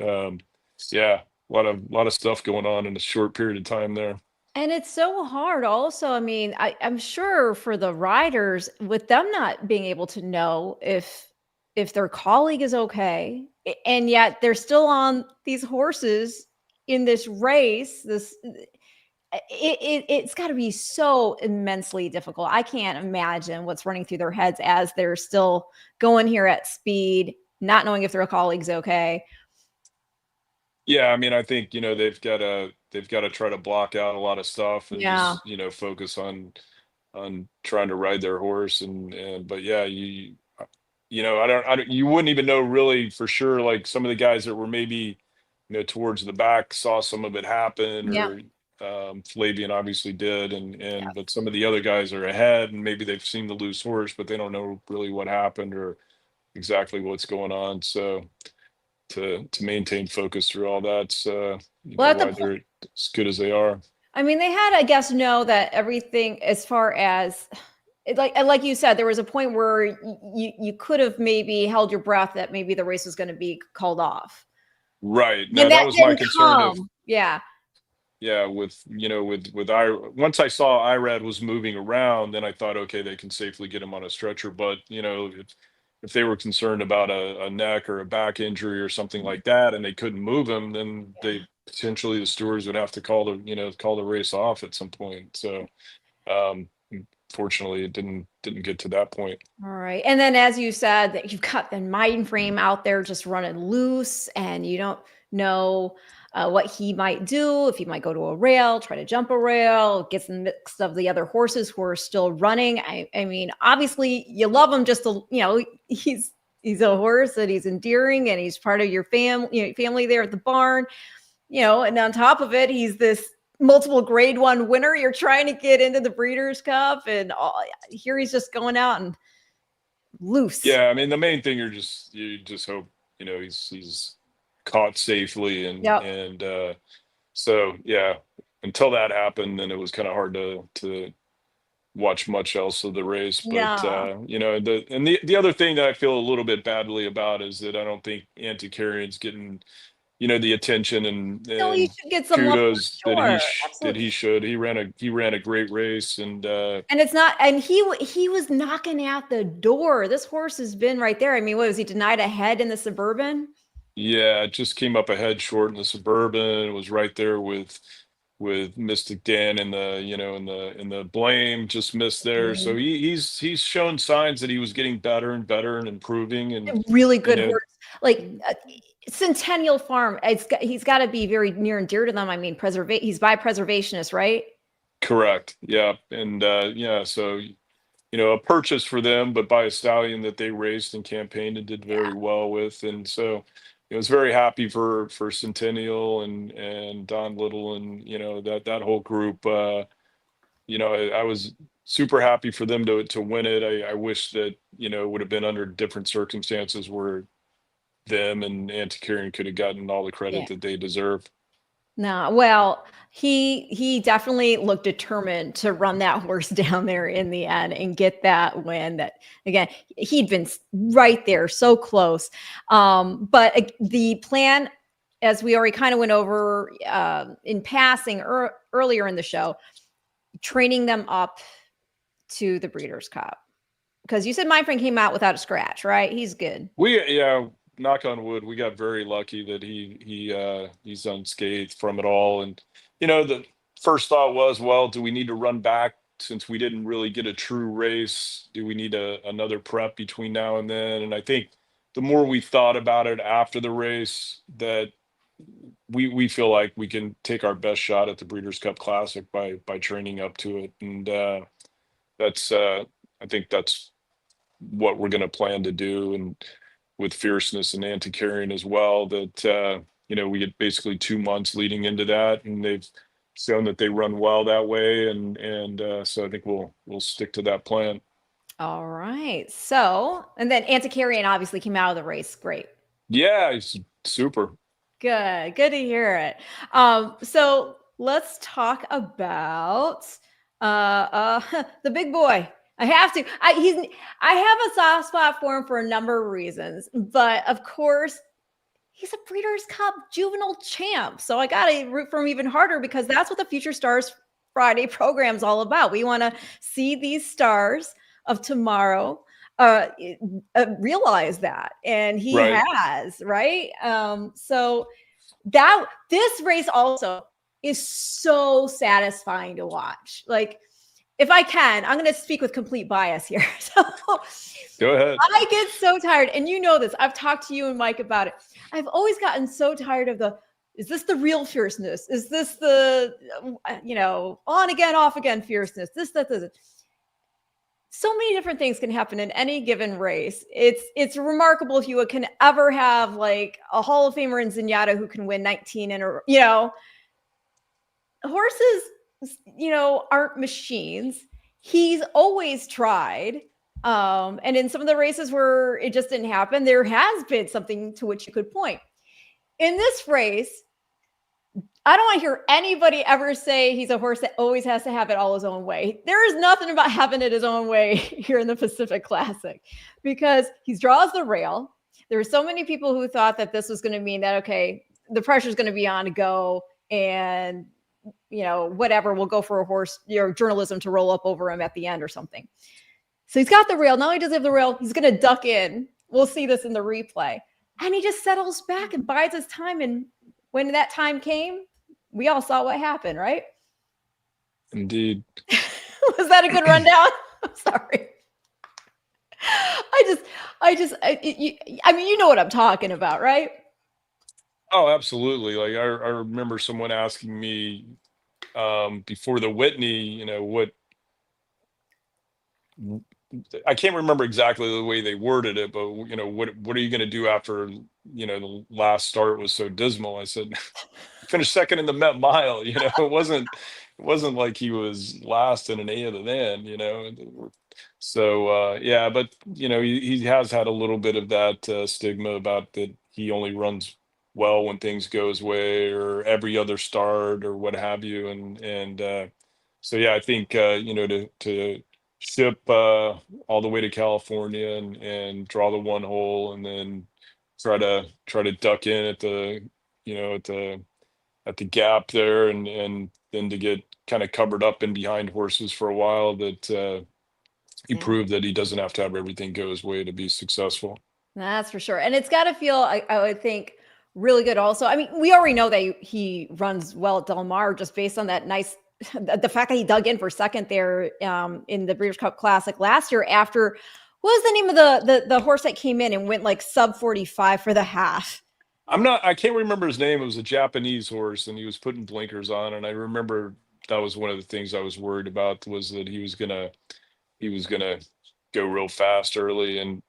Yeah, a lot of stuff going on in a short period of time there. And it's so hard also. I mean, I'm sure for the riders, with them not being able to know if their colleague is okay, and yet they're still on these horses in this race, it's got to be so immensely difficult. I can't imagine what's running through their heads as they're still going here at speed, not knowing if their colleague's okay. Yeah, I mean, I think they've got to try to block out a lot of stuff, and Yeah. just focus on trying to ride their horse, but yeah, I don't, you wouldn't even know really for sure. Like, some of the guys that were maybe towards the back saw some of it happen, Yeah. or Flavian obviously did, but some of the other guys are ahead, and maybe they've seen the loose horse, but they don't know really what happened or exactly what's going on. So to maintain focus through all that's Well, why they're as good as they are. I mean, they had, I guess, know that everything, as far as like you said, there was a point where you could have maybe held your breath that maybe the race was going to be called off. Right. No, that was my concern. Yeah. With once I saw Irad was moving around, then I thought, okay, they can safely get him on a stretcher. But if they were concerned about a neck or a back injury or something like that, and they couldn't move him, then they potentially, the stewards would have to call the race off at some point. So fortunately it didn't get to that point. All right. And then, as you said, that you've got the Mind Frame out there just running loose, and you don't know what he might do, if he might go to a rail, try to jump a rail, gets in the mix of the other horses who are still running. I mean, obviously you love him just to, he's a horse that he's endearing, and he's part of your family there at the barn, and on top of it, he's this multiple grade 1 winner. You're trying to get into the Breeders' Cup, and here he's just going out and loose. Yeah, I mean, the main thing, you just hope he's caught safely, and so yeah, until that happened, then it was kind of hard to watch much else of the race. But the other thing that I feel a little bit badly about is that I don't think Antiquarian's getting the attention and you should get some kudos love, that he should. He ran a great race, and it's not, and he was knocking at the door. This horse has been right there. I mean, what was he denied ahead in the Suburban? Yeah, it just came up ahead short in the Suburban. It was right there with Mystic Dan in the Blame, just missed there. So he's shown signs that he was getting better and better and improving, and a really good horse. Like Centennial Farm, he's got to be very near and dear to them. I mean, he's by Preservationist, right? Correct. Yeah, and so a purchase for them, but by a stallion that they raced and campaigned and did very well with, and so I was very happy for Centennial and Don Little, and that whole group. I was super happy for them to win it. I wish that it would have been under different circumstances where them and Antiquarian could have gotten all the credit that they deserve. No, well, he definitely looked determined to run that horse down there in the end and get that win. That, again, he'd been right there, so close. But the plan as we already kind of went over in passing earlier in the show, training them up to the Breeders' Cup? Because you said my friend came out without a scratch, right? He's good. Yeah, knock on wood, we got very lucky that he's unscathed from it all. And the first thought was, well, do we need to run back since we didn't really get a true race? Do we need another prep between now and then? And I think the more we thought about it after the race, that we feel like we can take our best shot at the Breeders' Cup Classic by training up to it. And that's I think that's what we're going to plan to do. And with Fierceness and Antiquarian as well, that we get basically 2 months leading into that, and they've shown that they run well that way. And so I think we'll stick to that plan. All right. So, and then Antiquarian obviously came out of the race. Great. Yeah, he's super. Good to hear it. So let's talk about the big boy. I have to. I have a soft spot for him for a number of reasons, but of course, he's a Breeders' Cup juvenile champ. So I gotta root for him even harder, because that's what the Future Stars Friday program is all about. We want to see these stars of tomorrow realize that, and he has, right? So that this race also is so satisfying to watch. Like, if I can, I'm going to speak with complete bias here. So go ahead. I get so tired, and you know this. I've talked to you and Mike about it. I've always gotten so tired of is this the real Fierceness? Is this the, on again, off again Fierceness? This. So many different things can happen in any given race. It's remarkable if you can ever have like a Hall of Famer in Zenyatta who can win 19 in a, horses, aren't machines. He's always tried. And in some of the races where it just didn't happen, there has been something to which you could point. In this race, I don't want to hear anybody ever say he's a horse that always has to have it all his own way. There is nothing about having it his own way here in the Pacific Classic, because he draws the rail. There were so many people who thought that this was going to mean that, okay, the pressure is going to be on to go, and whatever, we'll go for a horse, journalism to roll up over him at the end or something. So he's got the rail. Not only does he have the rail, he's going to duck in. We'll see this in the replay. And he just settles back and bides his time. And when that time came, we all saw what happened, right? Indeed. Was that a good rundown? I'm sorry. I mean, you know what I'm talking about, right? Oh, absolutely. Like I remember someone asking me before the Whitney, what I can't remember exactly the way they worded it, but what are you going to do after the last start was so dismal? I said, finished second in the Met Mile. It wasn't like he was last in an A of the van. So yeah, but he has had a little bit of that stigma about that he only runs well when things go his way, or every other start, or what have you. And so yeah, I think to ship all the way to California and draw the one hole, and then try to duck in at the at the gap there, and then to get kind of covered up in behind horses for a while, that he proved that he doesn't have to have everything go his way to be successful. That's for sure. And it's got to feel, I would think, really good also. I mean, we already know that he runs well at Del Mar, just based on that the fact that he dug in for second there in the Breeders' Cup Classic last year after, what was the name of the horse that came in and went like sub 45 for the half? I can't remember his name. It was a Japanese horse, and he was putting blinkers on. And I remember that was one of the things I was worried about, was that he was gonna go real fast early. And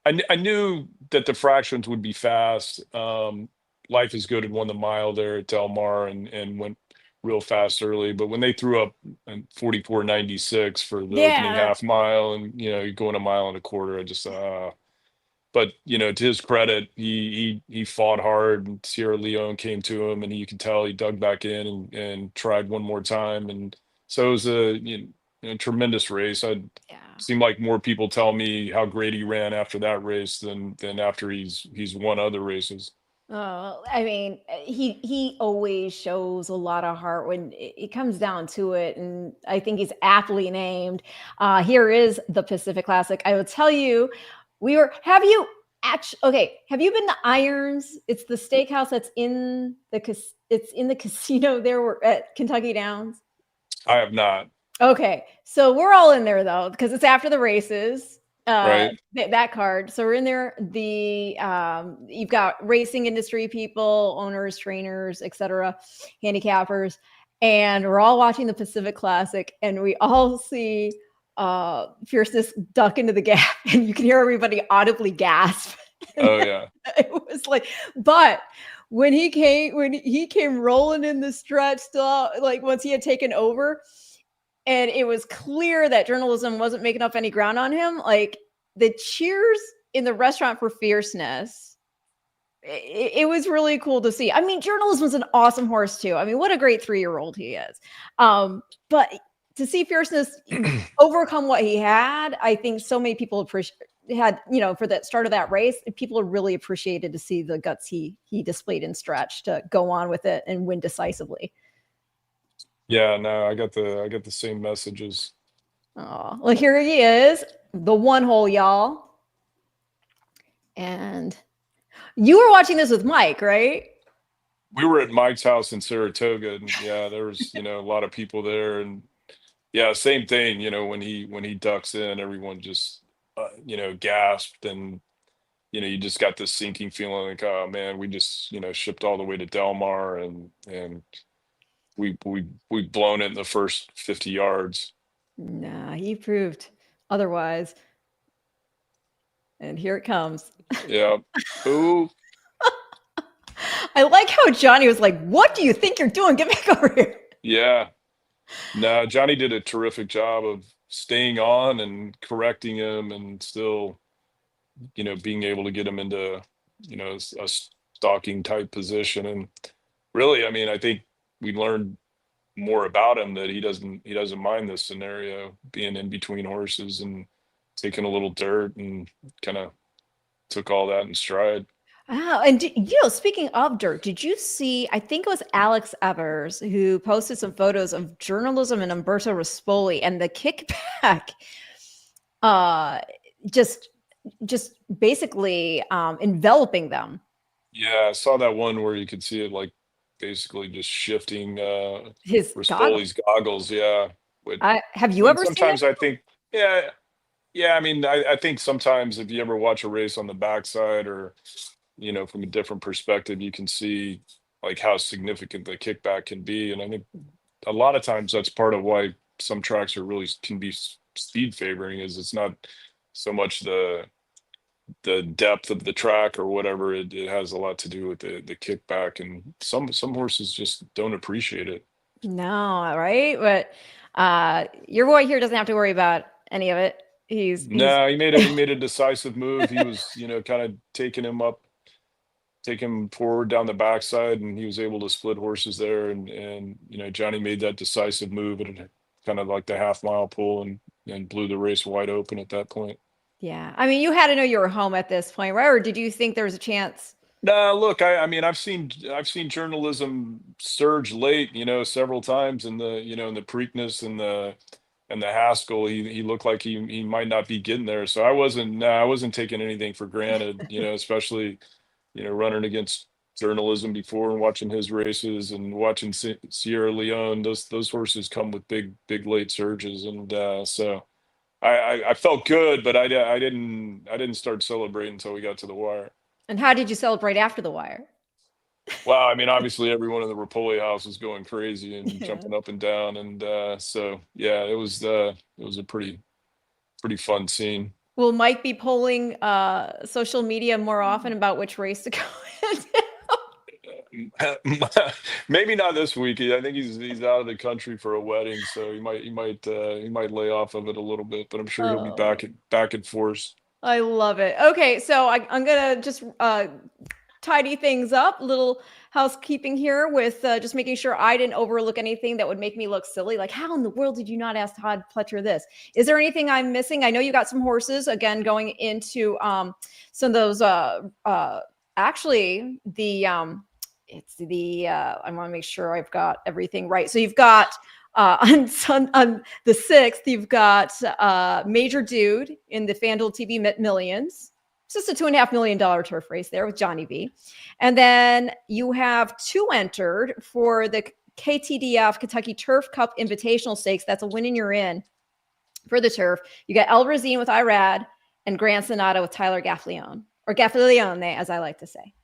I knew that the fractions would be fast. Life is Good had won the mile there at Del Mar and went real fast early. But when they threw up 44.96 for the opening half mile, and you're going a mile and a quarter, I just but to his credit, he fought hard, and Sierra Leone came to him, and you could tell he dug back in and tried one more time. And so it was a tremendous race. Seemed like more people tell me how great he ran after that race than after he's won other races. Oh, I mean, he always shows a lot of heart when it comes down to it, and I think he's aptly named. Here is the Pacific Classic. I will tell you, we were. Have you actually? Okay, have you been to Irons? It's the steakhouse that's in the it's in the casino there at Kentucky Downs. I have not. Okay, so we're all in there though because it's after the races. Right. That card. So we're in there. You've got racing industry people, owners, trainers, etc., handicappers, and we're all watching the Pacific Classic, and we all see Fierceness duck into the gap, and you can hear everybody audibly gasp. Oh yeah. It was like, but when he came rolling in the stretch, still like once he had taken over. And it was clear that journalism wasn't making up any ground on him. Like the cheers in the restaurant for Fierceness, it was really cool to see. I mean, journalism's an awesome horse too. I mean, what a great 3-year-old he is. But to see Fierceness overcome what he had, I think so many people for the start of that race, people really appreciated to see the guts he displayed in stretch to go on with it and win decisively. Yeah, no, I got the same messages. Oh, well, here he is, the one hole, y'all. And you were watching this with Mike, right? We were at Mike's house in Saratoga, and yeah, there was a lot of people there, and yeah, same thing. When he ducks in, everyone just gasped, and you just got this sinking feeling like, oh man, we just shipped all the way to Del Mar, and we've blown it in the first 50 yards. Nah, he proved otherwise. And here it comes. Yeah. Ooh. I like how Johnny was like, what do you think you're doing? Get back over here. Yeah. No, Johnny did a terrific job of staying on and correcting him, and still, being able to get him into, a stalking type position. And really, I mean, I think we learned more about him, that he doesn't mind this scenario, being in between horses and taking a little dirt, and kind of took all that in stride. Wow. And speaking of dirt, did you see, I think it was Alex Evers who posted some photos of journalism and Umberto Rispoli and the kickback, just basically enveloping them. Yeah, I saw that one where you could see it like basically just shifting His Rispoli's goggles. Yeah. have you ever sometimes seen it? I think, yeah, I mean, I think sometimes if you ever watch a race on the backside, or from a different perspective, you can see like how significant the kickback can be. And I think a lot of times that's part of why some tracks can be speed favoring, is it's not so much the depth of the track or whatever. It has a lot to do with the kickback, and some horses just don't appreciate it. No, right? But your boy here doesn't have to worry about any of it. He's No, he made a decisive move. He was, kind of taking him forward down the backside, and he was able to split horses there. And Johnny made that decisive move at kind of like the half-mile pull, and blew the race wide open at that point. Yeah. I mean, you had to know you were home at this point, right? Or did you think there was a chance? No, look, I mean, I've seen journalism surge late, several times in the Preakness and the Haskell. He looked like he might not be getting there. So I wasn't taking anything for granted, especially, running against journalism before, and watching his races, and watching Sierra Leone. Those horses come with big late surges. And so I felt good, but I didn't start celebrating until we got to the wire. And how did you celebrate after the wire? Well, I mean, obviously everyone in the Repole house was going crazy and jumping up and down. And so, yeah, it was a pretty fun scene. Will Mike be polling social media more often about which race to go into? Maybe not this week. I think he's out of the country for a wedding, so he might lay off of it a little bit, but I'm sure he'll be back in force. I love it. Okay, so I'm gonna just tidy things up. Little housekeeping here with just making sure I didn't overlook anything that would make me look silly. Like, how in the world did you not ask Todd Pletcher this? Is there anything I'm missing? I know you got some horses again going into some of those actually it's the I want to make sure I've got everything right. So you've got on the 6th, you've got Major Dude in the FanDuel TV Millions. It's just a $2.5 million turf race there with Johnny V. And then you have 2 entered for the KTDF Kentucky Turf Cup Invitational Stakes. That's a win and you're in for the turf. You got El Razine with Irad and Grand Sonata with Tyler Gaffalione, or Gaffalione, as I like to say.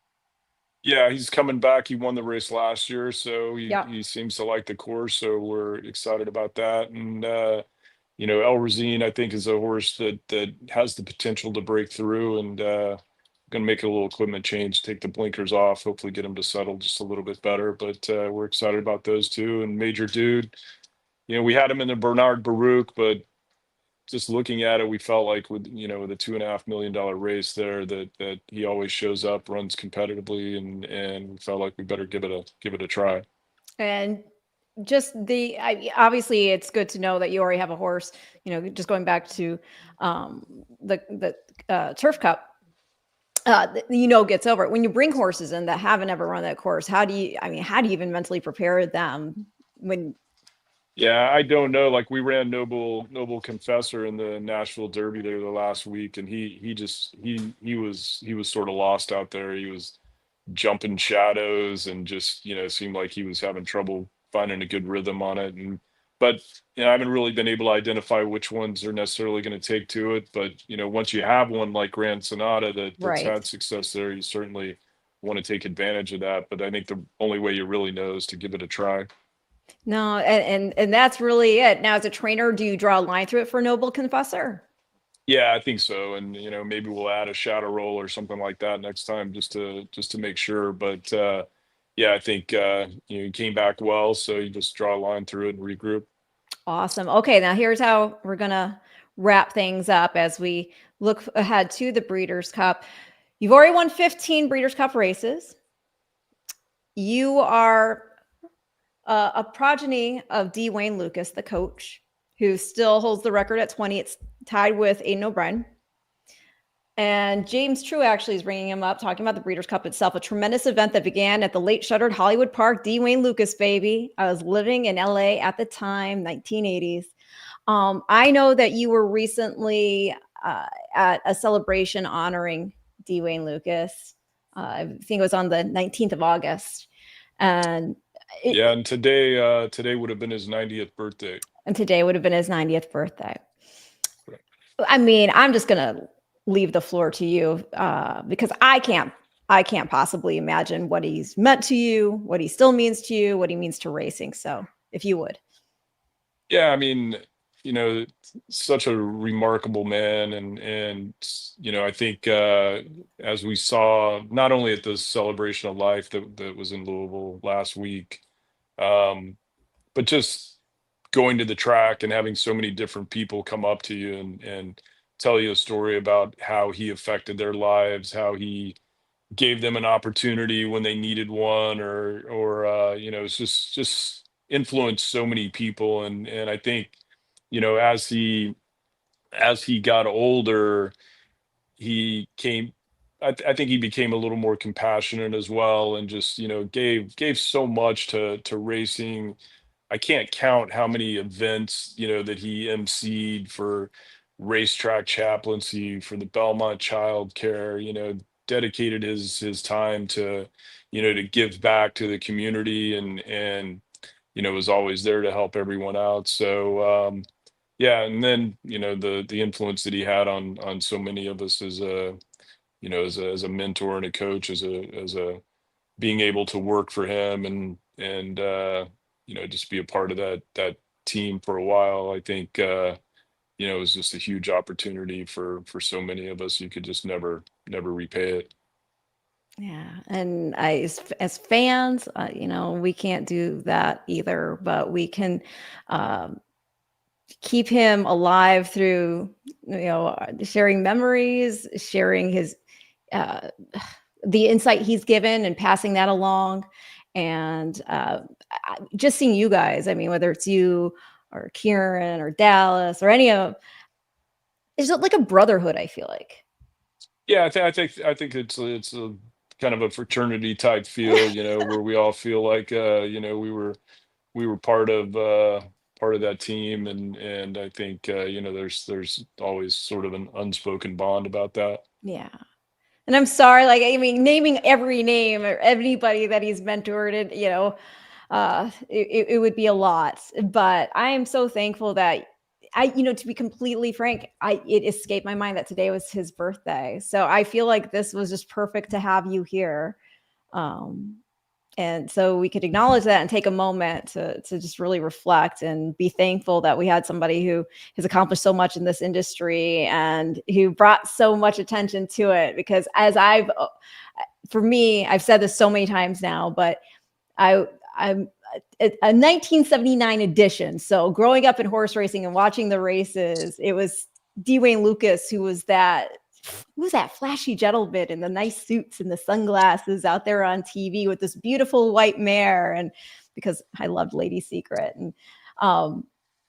Yeah, he's coming back. He won the race last year, so he seems to like the course. So we're excited about that. And El Razine, I think, is a horse that has the potential to break through, and going to make a little equipment change, take the blinkers off, hopefully get him to settle just a little bit better. But we're excited about those two. And Major Dude, we had him in the Bernard Baruch, but just looking at it, we felt like with a $2.5 million race there that he always shows up, runs competitively, and we felt like we better give it a try. And just obviously it's good to know that you already have a horse, just going back to the Turf Cup, gets over it. When you bring horses in that haven't ever run that course, how do you even mentally prepare them when? Yeah, I don't know. Like, we ran Noble Confessor in the Nashville Derby there the last week, and he was sort of lost out there. He was jumping shadows and just seemed like he was having trouble finding a good rhythm on it. But I haven't really been able to identify which ones are necessarily going to take to it. But once you have one like Grand Sonata that's had success there, you certainly want to take advantage of that. But I think the only way you really know is to give it a try. No, and that's really it. Now, as a trainer, do you draw a line through it for Noble Confessor? Yeah, I think so. And maybe we'll add a shadow roll or something like that next time just to make sure. But yeah, I think he came back well, so you just draw a line through it and regroup. Awesome. Okay, now here's how we're gonna wrap things up as we look ahead to the Breeders' Cup. You've already won 15 Breeders' Cup races. You are a progeny of D. Wayne Lukas, the coach, who still holds the record at 20. It's tied with Aiden O'Brien. And James True actually is bringing him up, talking about the Breeders' Cup itself, a tremendous event that began at the late shuttered Hollywood Park. D. Wayne Lukas, baby. I was living in LA at the time, 1980s. I know that you were recently at a celebration honoring D. Wayne Lukas. I think it was on the 19th of August. And and today would have been his 90th birthday. And today would have been his 90th birthday. Right. I mean, I'm just gonna leave the floor to you because I can't possibly imagine what he's meant to you, what he still means to you, what he means to racing. So if you would. Yeah, I mean, such a remarkable man. And I think as we saw, not only at the celebration of life that was in Louisville last week, but just going to the track and having so many different people come up to you and tell you a story about how he affected their lives, how he gave them an opportunity when they needed one, or it's just influenced so many people. And I think, as he got older, I think he became a little more compassionate as well, and just, gave so much to racing. I can't count how many events, that he emceed for racetrack chaplaincy, for the Belmont Child Care, dedicated his time to, to give back to the community, and was always there to help everyone out. So, yeah. And then, the influence that he had on so many of us as a, as a mentor and a coach, as a being able to work for him and just be a part of that team for a while. I think, it was just a huge opportunity for so many of us. You could just never repay it. Yeah. And as fans, we can't do that either, but we can keep him alive through, sharing memories, sharing his, the insight he's given and passing that along. And just seeing you guys, I mean, whether it's you or Kieran or Dallas or any of, it's like a brotherhood, I feel like. Yeah, I think it's kind of a fraternity type feel, where we all feel like, we were part of that team, and I think there's always sort of an unspoken bond about that. Yeah. And I'm sorry, like, I mean, naming every name or anybody that he's mentored, it would be a lot. But I am so thankful that to be completely frank, it escaped my mind that today was his birthday. So I feel like this was just perfect to have you here. Um, and so we could acknowledge that and take a moment to just really reflect and be thankful that we had somebody who has accomplished so much in this industry and who brought so much attention to it. Because for me, I've said this so many times now, but I'm a 1979 edition. So growing up in horse racing and watching the races, it was Dwayne Lukas who was that flashy gentleman in the nice suits and the sunglasses out there on TV with this beautiful white mare. And because I loved Lady Secret. And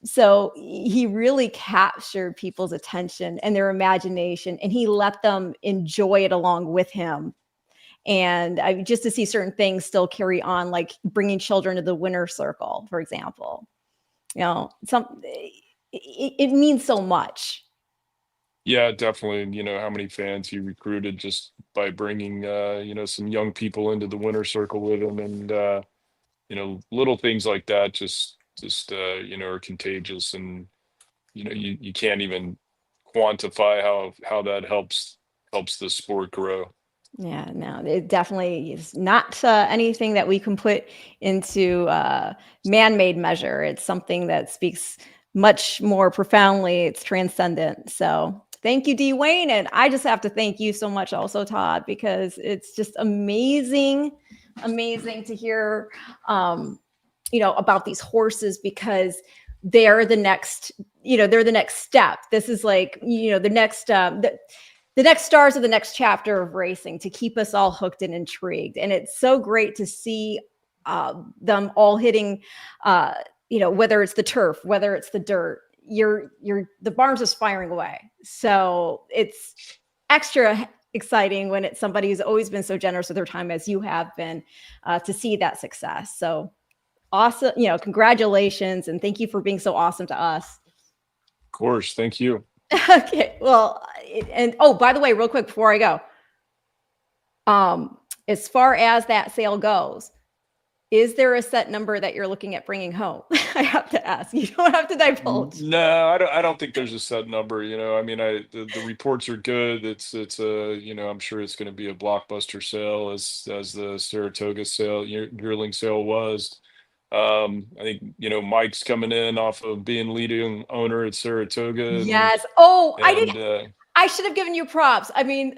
so he really captured people's attention and their imagination, and he let them enjoy it along with him. And just to see certain things still carry on, like bringing children to the winner's circle, for example, it means so much. Yeah, definitely. How many fans he recruited just by bringing, some young people into the winner circle with him, and little things like that are contagious, and you can't even quantify how that helps the sport grow. Yeah, no, it definitely is not anything that we can put into man-made measure. It's something that speaks much more profoundly. It's transcendent. So thank you, Dwayne. And I just have to thank you so much also, Todd, because it's just amazing to hear, about these horses, because they're the next, they're the next step. This is like, the next stars of the next chapter of racing to keep us all hooked and intrigued. And it's so great to see them all hitting, whether it's the turf, whether it's the dirt, the barn's just firing away. So it's extra exciting when it's somebody who's always been so generous with their time as you have been, to see that success. So awesome, congratulations. And thank you for being so awesome to us. Of course. Thank you. Okay. Well, and by the way, real quick before I go, as far as that sale goes, is there a set number that you're looking at bringing home? I have to ask. You don't have to divulge. No, I don't think there's a set number. I mean, the reports are good. It's I'm sure it's going to be a blockbuster sale as the Saratoga sale, yearling sale was. I think Mike's coming in off of being leading owner at Saratoga. Yes. I should have given you props. I mean,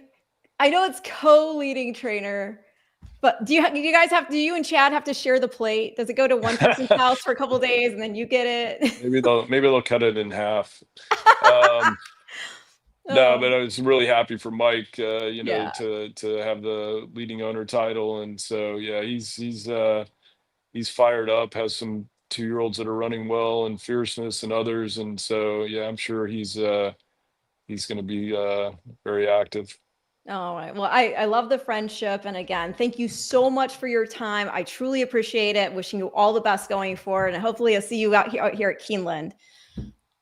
I know it's co-leading trainer, but do you and Chad have to share the plate? Does it go to one person's house for a couple of days and then you get it? Maybe they'll cut it in half. No, but I was really happy for Mike, to have the leading owner title, and so yeah, he's fired up. Has some 2-year-olds that are running well, and Fierceness and others, and so yeah, I'm sure he's going to be very active. All right. Well, I love the friendship. And again, thank you so much for your time. I truly appreciate it. Wishing you all the best going forward. And hopefully I'll see you out here at Keeneland.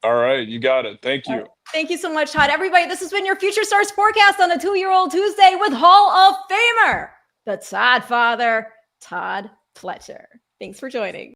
All right. You got it. Thank you. Thank you so much, Todd. Everybody, this has been your Future Stars forecast on a 2-year-old Tuesday with Hall of Famer, the Todd father, Todd Pletcher. Thanks for joining.